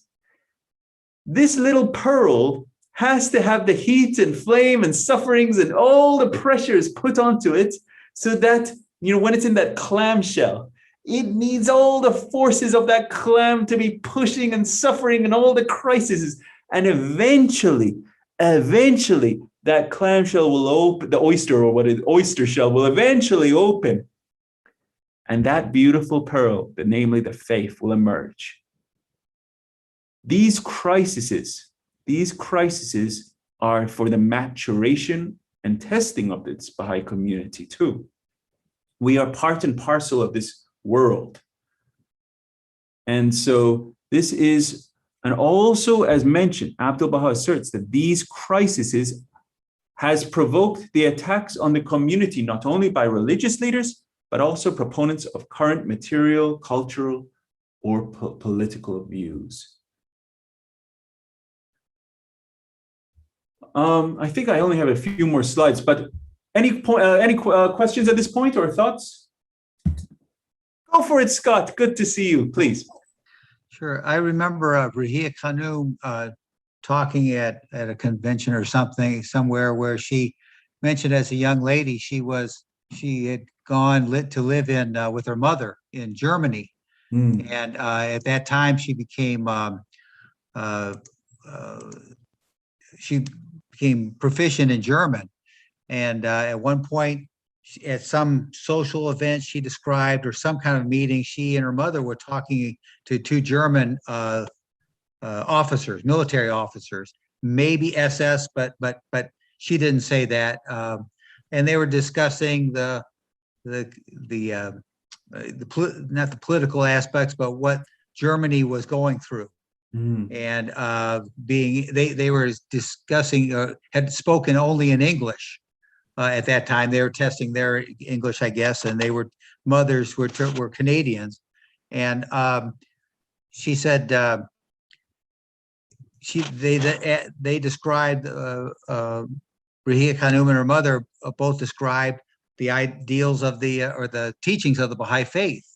This little pearl has to have the heat and flame and sufferings and all the pressures put onto it so that, when it's in that clamshell, it needs all the forces of that clam to be pushing and suffering and all the crises. And eventually, that clamshell will open, the oyster oyster shell will eventually open. And that beautiful pearl, namely the faith, will emerge. These crises are for the maturation and testing of this Baha'i community too. We are part and parcel of this world. And so this is, and also as mentioned, Abdu'l-Baha asserts that these crises has provoked the attacks on the community, not only by religious leaders, but also proponents of current material, cultural, or political views. I think I only have a few more slides, but any questions at this point or thoughts? Go for it, Scott. Good to see you, please. Sure. I remember Rahia Khanum talking at a convention or somewhere where she mentioned as a young lady, she had gone to live in with her mother in Germany. And at that time she became proficient in German. And at one point at some social event she described, or some kind of meeting, she and her mother were talking to two German officers, military officers, maybe SS, but she didn't say that. And they were discussing not the political aspects, but what Germany was going through. And they were discussing, had spoken only in English at that time. They were testing their English, I guess, and mothers were Canadians. And she said they described Rahia Khanum and her mother both described the ideals of or the teachings of the Baha'i faith.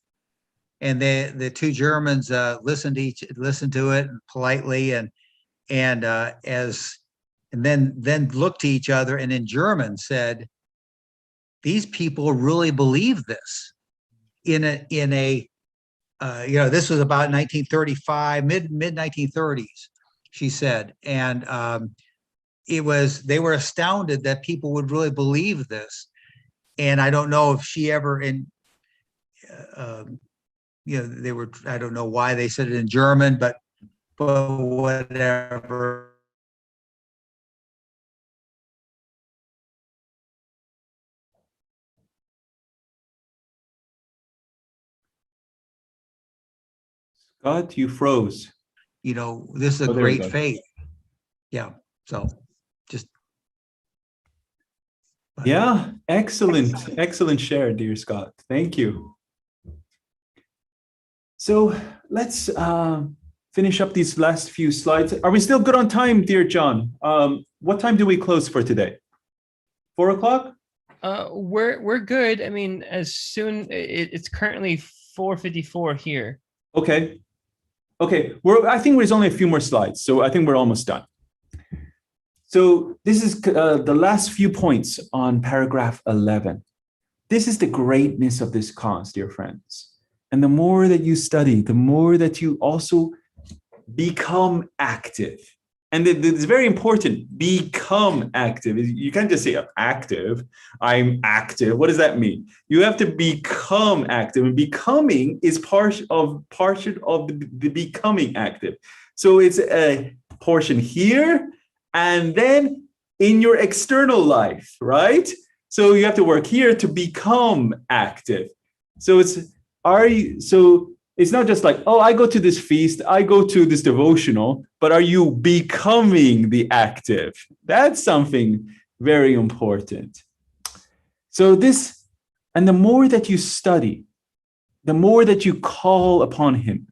And the two Germans listened to it politely, and then looked to each other, and in German said, "These people really believe this." This was about 1935, mid 1930s, she said, and they were astounded that people would really believe this. And I don't know if she ever I don't know why they said it in German, but whatever. Scott, you froze. This is a great faith. Yeah. So just. Yeah, excellent share, dear Scott. Thank you. So let's finish up these last few slides. Are we still good on time, dear John? What time do we close for today? 4 o'clock? We're good. I mean, as soon it's currently 4:54 here. Okay. I think there's only a few more slides, so I think we're almost done. So this is the last few points on paragraph 11. This is the greatness of this cause, dear friends. And the more that you study, the more that you also become active. And it's very important, become active. You can't just say active, I'm active. What does that mean? You have to become active, and becoming is part of the becoming active. So it's a portion here, and then in your external life, right? So you have to work here to become active. So it's not just like, oh, I go to this feast, I go to this devotional, but are you becoming the active? That's something very important. So and the more that you study, the more that you call upon him,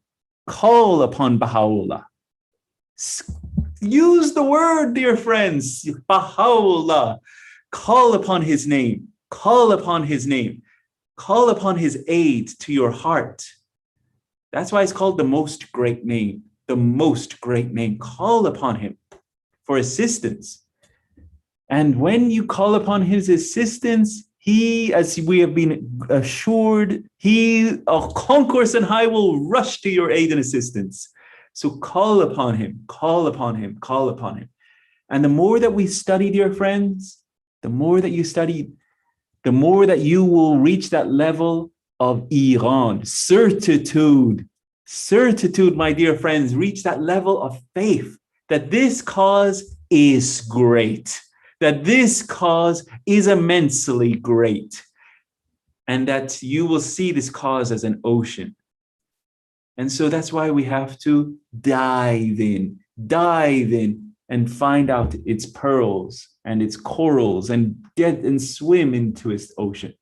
call upon Baha'u'llah. Use the word, dear friends, Baha'u'llah. Call upon his name, call upon his name, call upon his aid to your heart. That's why it's called the most great name, the most great name. Call upon him for assistance. And when you call upon his assistance, he, as we have been assured, a concourse on high will rush to your aid and assistance. So call upon him, call upon him, call upon him. And the more that we study, dear friends, the more that you study, the more that you will reach that level of Iran, certitude, my dear friends, reach that level of faith that this cause is great, that this cause is immensely great, and that you will see this cause as an ocean. And so that's why we have to dive in and find out its pearls and its corals and get and swim into its ocean.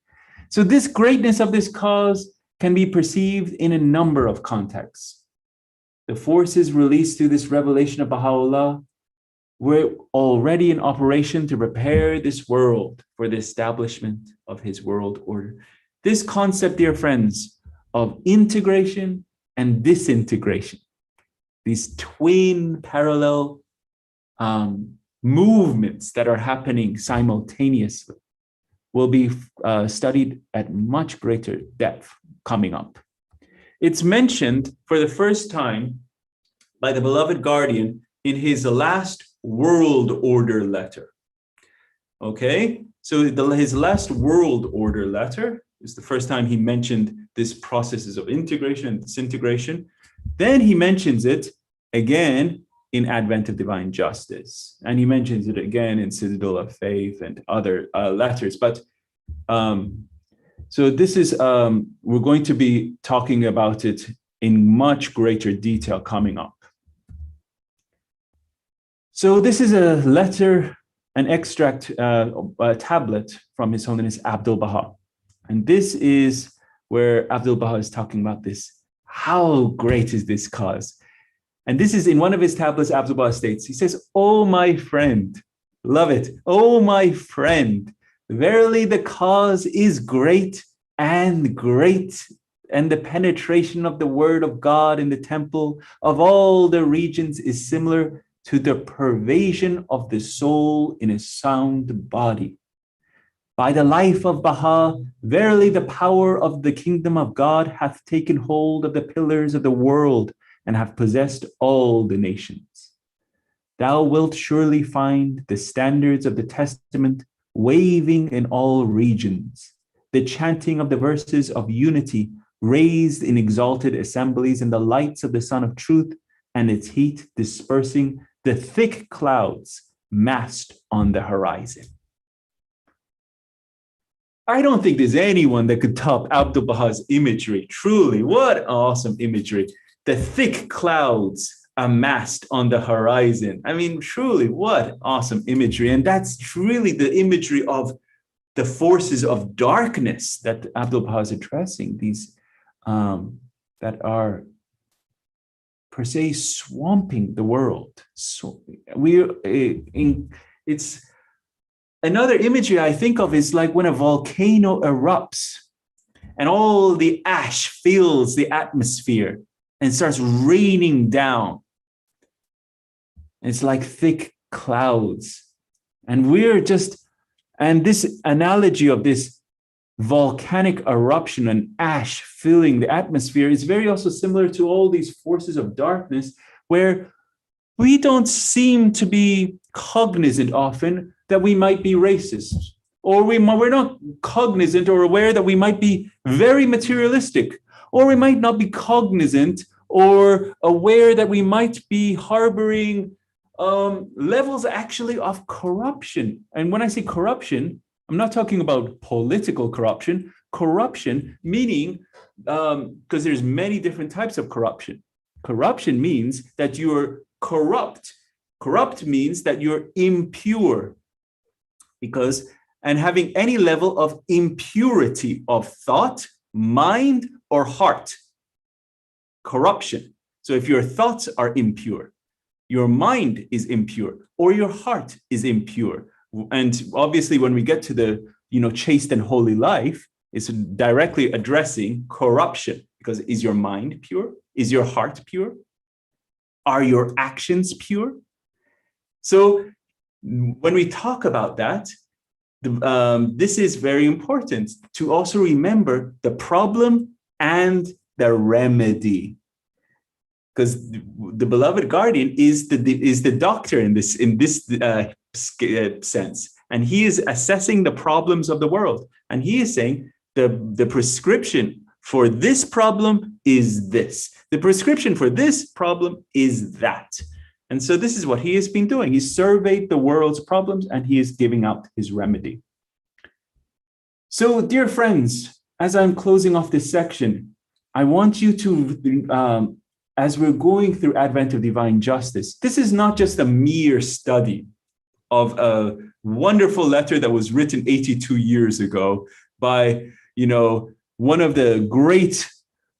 So this greatness of this cause can be perceived in a number of contexts. The forces released through this revelation of Baha'u'llah were already in operation to prepare this world for the establishment of his world order. This concept, dear friends, of integration and disintegration, these twin parallel movements that are happening simultaneously, will be studied at much greater depth coming up. It's mentioned for the first time by the beloved guardian in his last world order letter. Okay, so his last world order letter is the first time he mentioned this processes of integration and disintegration. Then he mentions it again in Advent of Divine Justice, and he mentions it again in Citadel of Faith and other letters. But so this is, we're going to be talking about it in much greater detail coming up. So this is a letter, an extract, a tablet from His Holiness Abdul Baha. And this is where Abdul Baha is talking about this. How great is this cause? And this is in one of his tablets, Abdul Baha states, he says, "Oh, my friend," love it. "Oh, my friend, verily the cause is great, and the penetration of the word of God in the temple of all the regions is similar to the pervasion of the soul in a sound body. By the life of Baha, verily the power of the kingdom of God hath taken hold of the pillars of the world and have possessed all the nations. Thou wilt surely find the standards of the Testament waving in all regions, the chanting of the verses of unity raised in exalted assemblies, and the lights of the sun of truth and its heat dispersing the thick clouds massed on the horizon." I don't think there's anyone that could top Abdul Baha's imagery. Truly, what awesome imagery. The thick clouds amassed on the horizon. I mean, truly, what awesome imagery. And that's really the imagery of the forces of darkness that Abdul Baha is addressing, these that are per se swamping the world. So it's another imagery I think of is like when a volcano erupts and all the ash fills the atmosphere and starts raining down. It's like thick clouds. And this analogy of this volcanic eruption and ash filling the atmosphere is very also similar to all these forces of darkness, where we don't seem to be cognizant often that we might be racist, or we're not cognizant or aware that we might be very materialistic, or we might not be cognizant or aware that we might be harboring levels actually of corruption. And when I say corruption, I'm not talking about political corruption. Corruption meaning, because there's many different types of corruption. Corruption means that you're corrupt. Corrupt means that you're impure. And having any level of impurity of thought, mind, or heart. Corruption. So if your thoughts are impure, your mind is impure, or your heart is impure. And obviously, when we get to the chaste and holy life, it's directly addressing corruption, because is your mind pure? Is your heart pure? Are your actions pure? So when we talk about that, this is very important to also remember the problem and the remedy, because the beloved guardian is the doctor in this sense, and he is assessing the problems of the world, and he is saying the prescription for this problem is this, the prescription for this problem is that. And so this is what he has been doing. He surveyed the world's problems and he is giving out his remedy. So, dear friends, as I'm closing off this section, I want you to, as we're going through Advent of Divine Justice, this is not just a mere study of a wonderful letter that was written 82 years ago by, one of the great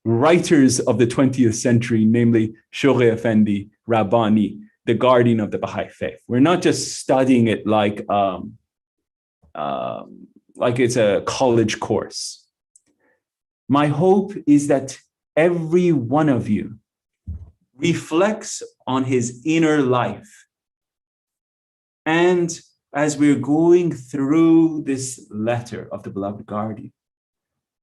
writers of the 20th century, namely Shoghi Effendi, Rabbani, the guardian of the Baha'i faith. We're not just studying it like it's a college course. My hope is that every one of you reflects on his inner life. And as we're going through this letter of the beloved guardian,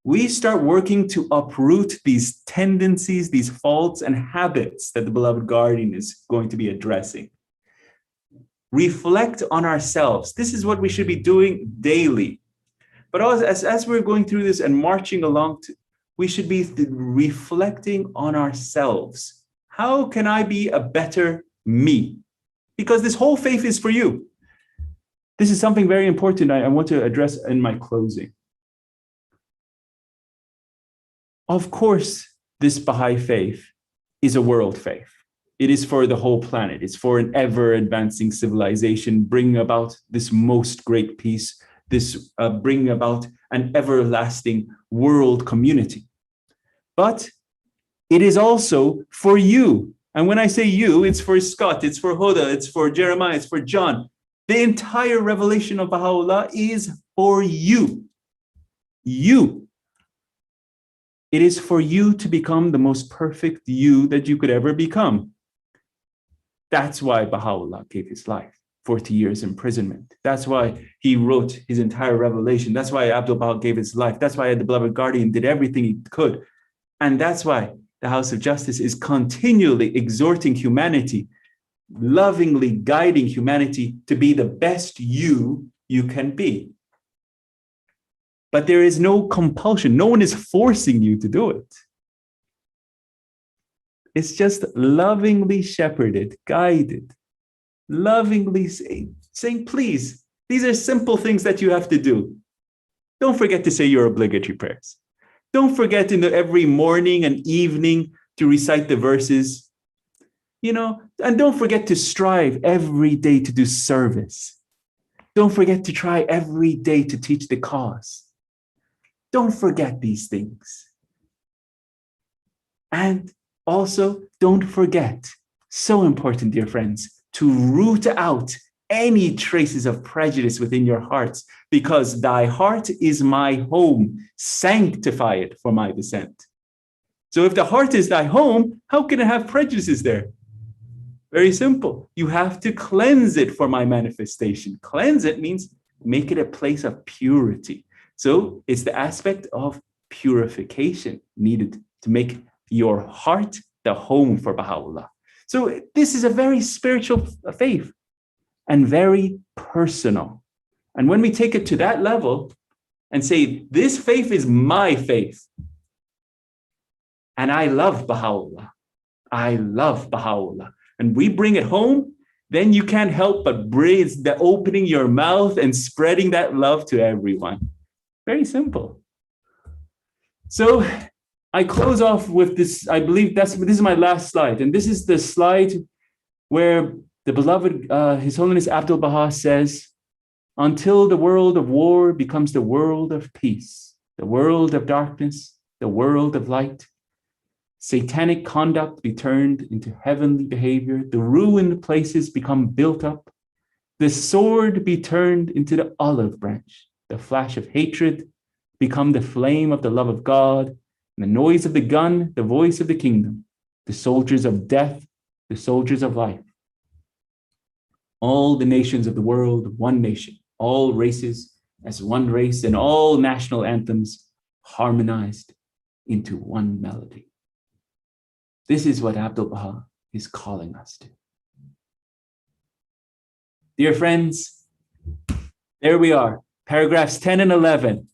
we start working to uproot these tendencies, these faults and habits that the beloved guardian is going to be addressing. Reflect on ourselves. This is what we should be doing daily. But as we're going through this and marching along, we should be reflecting on ourselves. How can I be a better me? Because this whole faith is for you. This is something very important I want to address in my closing. Of course, this Baha'i faith is a world faith. It is for the whole planet. It's for an ever-advancing civilization, bringing about this most great peace, bringing about an everlasting world community. But it is also for you. And when I say you, it's for Scott, it's for Hoda, it's for Jeremiah, it's for John. The entire revelation of Baha'u'llah is for you. You. It is for you to become the most perfect you that you could ever become. That's why Baha'u'llah gave his life, 40 years imprisonment. That's why he wrote his entire revelation. That's why Abdul Baha gave his life. That's why the beloved guardian did everything he could. And that's why the House of Justice is continually exhorting humanity, lovingly guiding humanity to be the best you can be. But there is no compulsion. No one is forcing you to do it. It's just lovingly shepherded, guided, lovingly saying, please, these are simple things that you have to do. Don't forget to say your obligatory prayers. Don't forget every morning and evening to recite the verses, and don't forget to strive every day to do service. Don't forget to try every day to teach the cause. Don't forget these things. And also, don't forget, so important, dear friends, to root out any traces of prejudice within your hearts, because thy heart is my home. Sanctify it for my descent. So if the heart is thy home, how can it have prejudices there? Very simple. You have to cleanse it for my manifestation. Cleanse it means make it a place of purity. So it's the aspect of purification needed to make your heart the home for Baha'u'llah. So this is a very spiritual faith and very personal. And when we take it to that level and say, this faith is my faith, and I love Baha'u'llah, and we bring it home, then you can't help but opening your mouth and spreading that love to everyone. Very simple. So I close off with this. I believe this is my last slide. And this is the slide where the beloved, His Holiness Abdul Baha says, until the world of war becomes the world of peace, the world of darkness, the world of light, Satanic conduct be turned into heavenly behavior. The ruined places become built up. The sword be turned into the olive branch. The flash of hatred become the flame of the love of God. And the noise of the gun, the voice of the kingdom. The soldiers of death, the soldiers of life. All the nations of the world, one nation. All races as one race, and all national anthems harmonized into one melody. This is what Abdu'l-Baha is calling us to. Dear friends, there we are, paragraphs 10 and 11.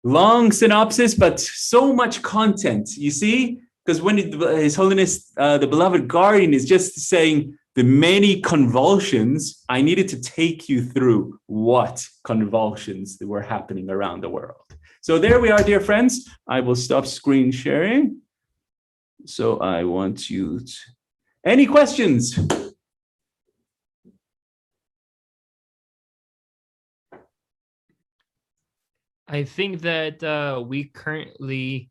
Long synopsis, but so much content, you see? Because when His Holiness, the Beloved Guardian, is just saying the many convulsions, I needed to take you through what convulsions were happening around the world. So there we are, dear friends. I will stop screen sharing. So I want you to... Any questions? I think that we currently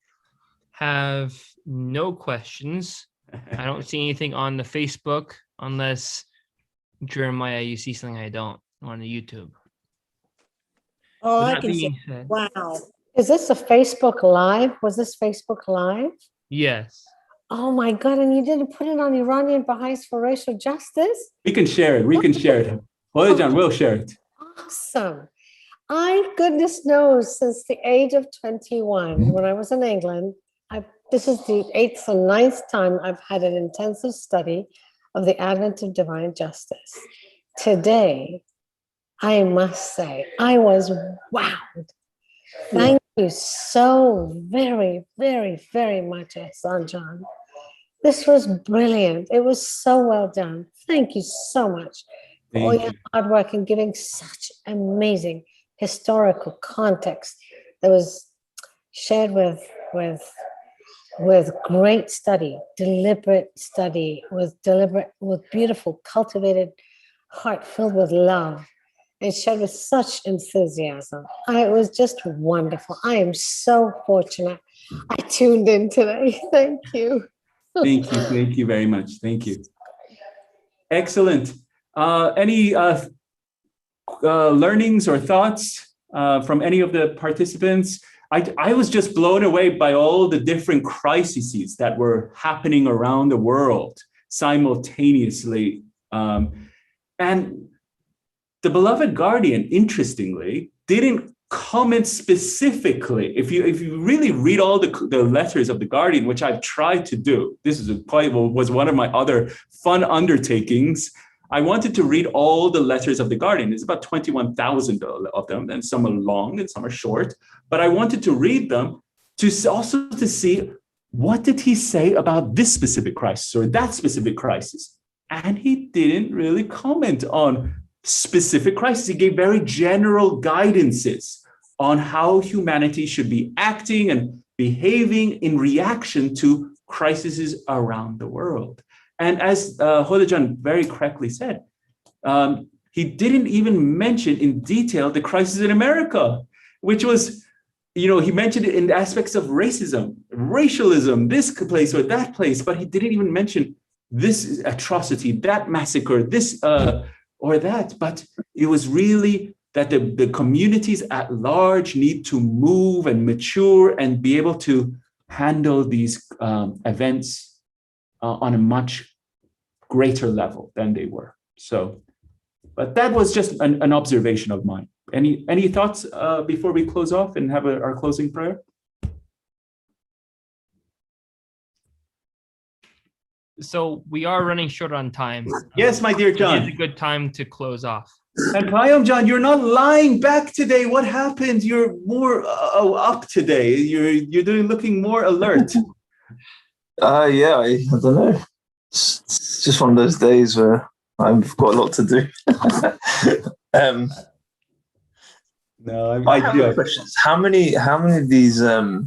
have no questions. I don't see anything on the Facebook, unless Jeremiah, you see something I don't on the YouTube. Oh, With I that can see. being said, Wow. Is this a Facebook Live? Was this Facebook Live? yes. Oh my God, and you didn't put it on Iranian Bahá'ís for racial justice? We can share it. We can share it. Hodejan will share it. Awesome. I, goodness knows, since the age of 21, when I was in England, this is the 8th or 9th time I've had an intensive study of the advent of divine justice. Today, I must say, I was wowed. Thank you so very, very, very much, Ehsan John. This was brilliant. It was so well done. Thank you so much for all your hard work and giving such amazing historical context that was shared with great study, with beautiful, cultivated heart filled with love, and shared with such enthusiasm. It was just wonderful. I am so fortunate I tuned in today. Thank you. Thank you. Thank you very much. Thank you. Excellent. Any learnings or thoughts from any of the participants? I was just blown away by all the different crises that were happening around the world simultaneously. And the Beloved Guardian, interestingly, didn't comment specifically. If you really read all the letters of the Guardian, which I've tried to do, this was one of my other fun undertakings. I wanted to read all the letters of the Guardian. There's about 21,000 of them, and some are long and some are short. But I wanted to read them to see what did he say about this specific crisis or that specific crisis. And he didn't really comment on specific crises. He gave very general guidances on how humanity should be acting and behaving in reaction to crises around the world. And as Hodejan very correctly said, he didn't even mention in detail the crisis in America, which was, he mentioned it in aspects of racism, racialism, this place or that place, but he didn't even mention this atrocity, that massacre, this or that. But it was really that the communities at large need to move and mature and be able to handle these events on a much greater level than they were. So, but that was just an observation of mine. Any thoughts before we close off and have our closing prayer? So we are running short on time. Yes, my dear John. It's a good time to close off. And Payam John, you're not lying back today. What happened? You're more up today. You're looking more alert. Yeah, I don't know. It's just one of those days where I've got a lot to do. No, I have questions. How many of these, how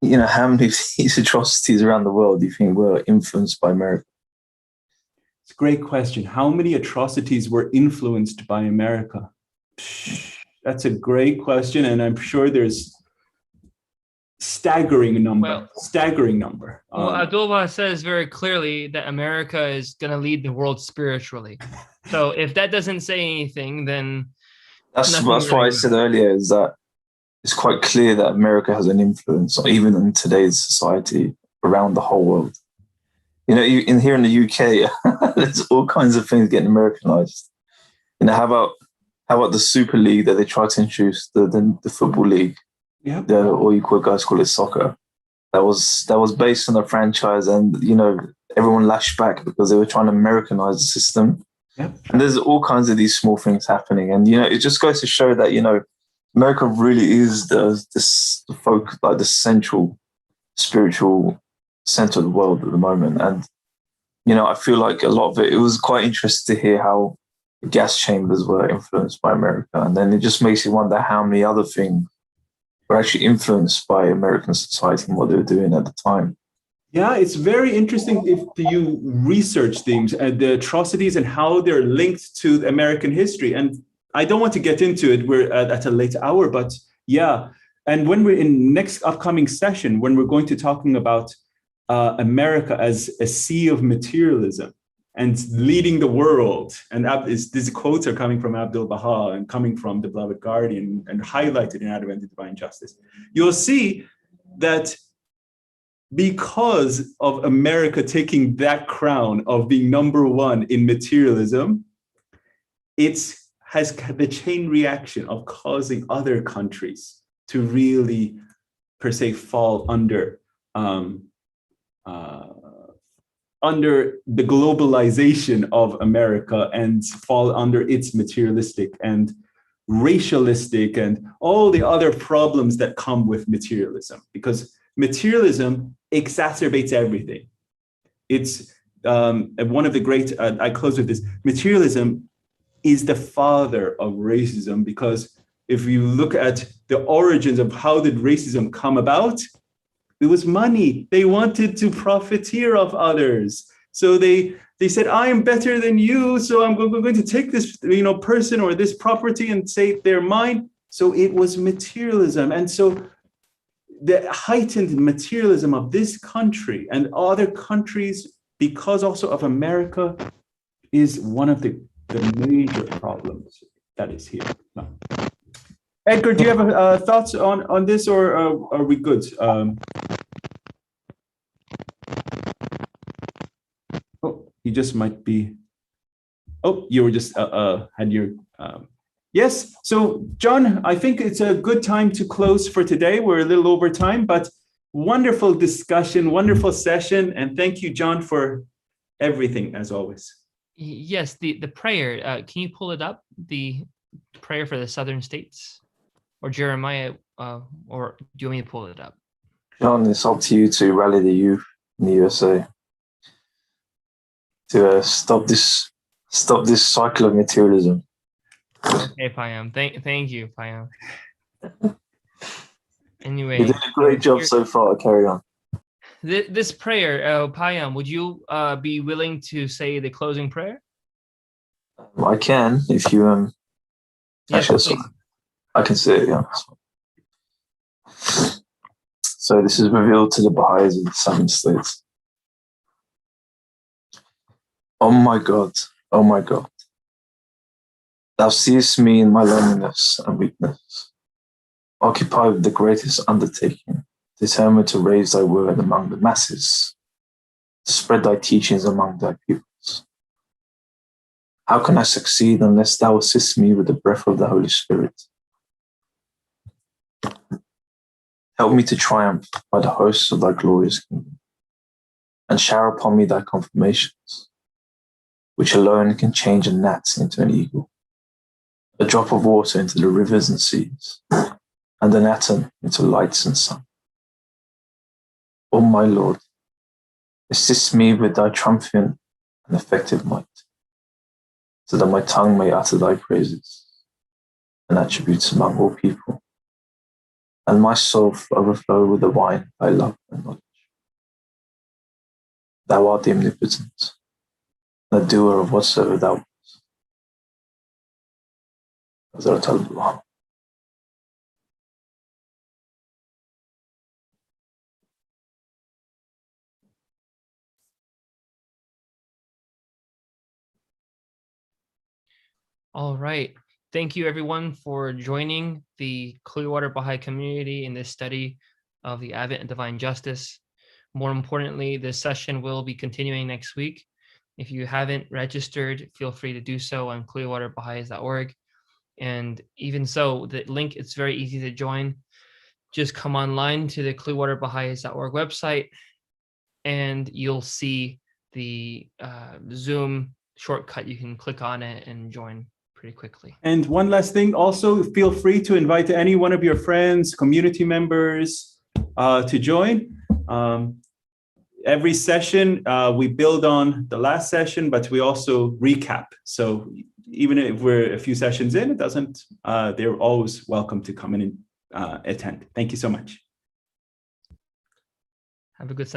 many of these atrocities around the world do you think were influenced by America? It's a great question. How many atrocities were influenced by America? That's a great question, and I'm sure there's staggering number. Well- Staggering number. Well, Abdul-Baha says very clearly that America is going to lead the world spiritually. So if that doesn't say anything, then That's nothing why I really said earlier, is that it's quite clear that America has an influence, even in today's society, around the whole world. You know, in here in the UK, there's all kinds of things getting Americanized. You know, how about the Super League that they try to introduce, the football league? Yeah. Or you guys call it soccer. That was based on a franchise, and you know, everyone lashed back because they were trying to Americanize the system. Yeah. And there's all kinds of these small things happening, and you know, it just goes to show that, you know, America really is the central spiritual center of the world at the moment. And you know, I feel like a lot of it was quite interesting to hear how the gas chambers were influenced by America, and then it just makes you wonder how many other things were actually influenced by American society and what they were doing at the time. Yeah, it's very interesting if you research things and the atrocities and how they're linked to American history. And I don't want to get into it. We're at a late hour, but yeah. And when we're in next upcoming session, when we're going to talking about America as a sea of materialism and leading the world, and these quotes are coming from Abdul-Baha and coming from the Beloved Guardian and highlighted in Advent of Divine Justice, you'll see that because of America taking that crown of being number one in materialism, it has the chain reaction of causing other countries to really, per se, fall under the globalization of America and fall under its materialistic and racialistic and all the other problems that come with materialism, because materialism exacerbates everything. It's one of the great, I close with this, materialism is the father of racism, because if you look at the origins of how did racism come about, it was money. They wanted to profiteer of others. So they said, I am better than you, so I'm going to take this, person or this property and say they're mine. So it was materialism. And so the heightened materialism of this country and other countries, because also of America, is one of the major problems that is here. No. Edgar, do you have thoughts on this, or are we good? You just might be. Oh, you were just had your. Yes. So, John, I think it's a good time to close for today. We're a little over time, but wonderful discussion, wonderful session, and thank you, John, for everything as always. Yes, the prayer. Can you pull it up? The prayer for the southern states, or Jeremiah, or do you want me to pull it up? John, it's up to you to rally the youth in the USA to stop this cycle of materialism. Okay, Payam. Thank you, Payam. Anyway, You did a great job so far. Carry on. This prayer, Payam, would you be willing to say the closing prayer? I can, if you Yes, actually, I can say it. Yeah. So this is revealed to the Bahá'ís of the Southern States. Oh my God, thou seest me in my loneliness and weakness, occupied with the greatest undertaking, determined to raise thy word among the masses, to spread thy teachings among thy pupils. How can I succeed unless thou assist me with the breath of the Holy Spirit? Help me to triumph by the hosts of thy glorious kingdom, and shower upon me thy confirmations, which alone can change a gnat into an eagle, a drop of water into the rivers and seas, and an atom into lights and sun. O my Lord, assist me with thy triumphant and effective might, so that my tongue may utter thy praises and attributes among all people, and my soul overflow with the wine of thy love and knowledge. Thou art the omnipotent, the doer of whatsoever thou wilt. All right. Thank you, everyone, for joining the Clearwater Baha'i community in this study of the Advent and Divine Justice. More importantly, this session will be continuing next week. If you haven't registered, feel free to do so on clearwaterbaha'is.org. And even so, the link, it's very easy to join. Just come online to the clearwaterbaha'is.org website, and you'll see the Zoom shortcut. You can click on it and join pretty quickly. And one last thing, also feel free to invite any one of your friends, community members to join. Every session, we build on the last session, but we also recap. So even if we're a few sessions in, it doesn't, they're always welcome to come in and attend. Thank you so much. Have a good session.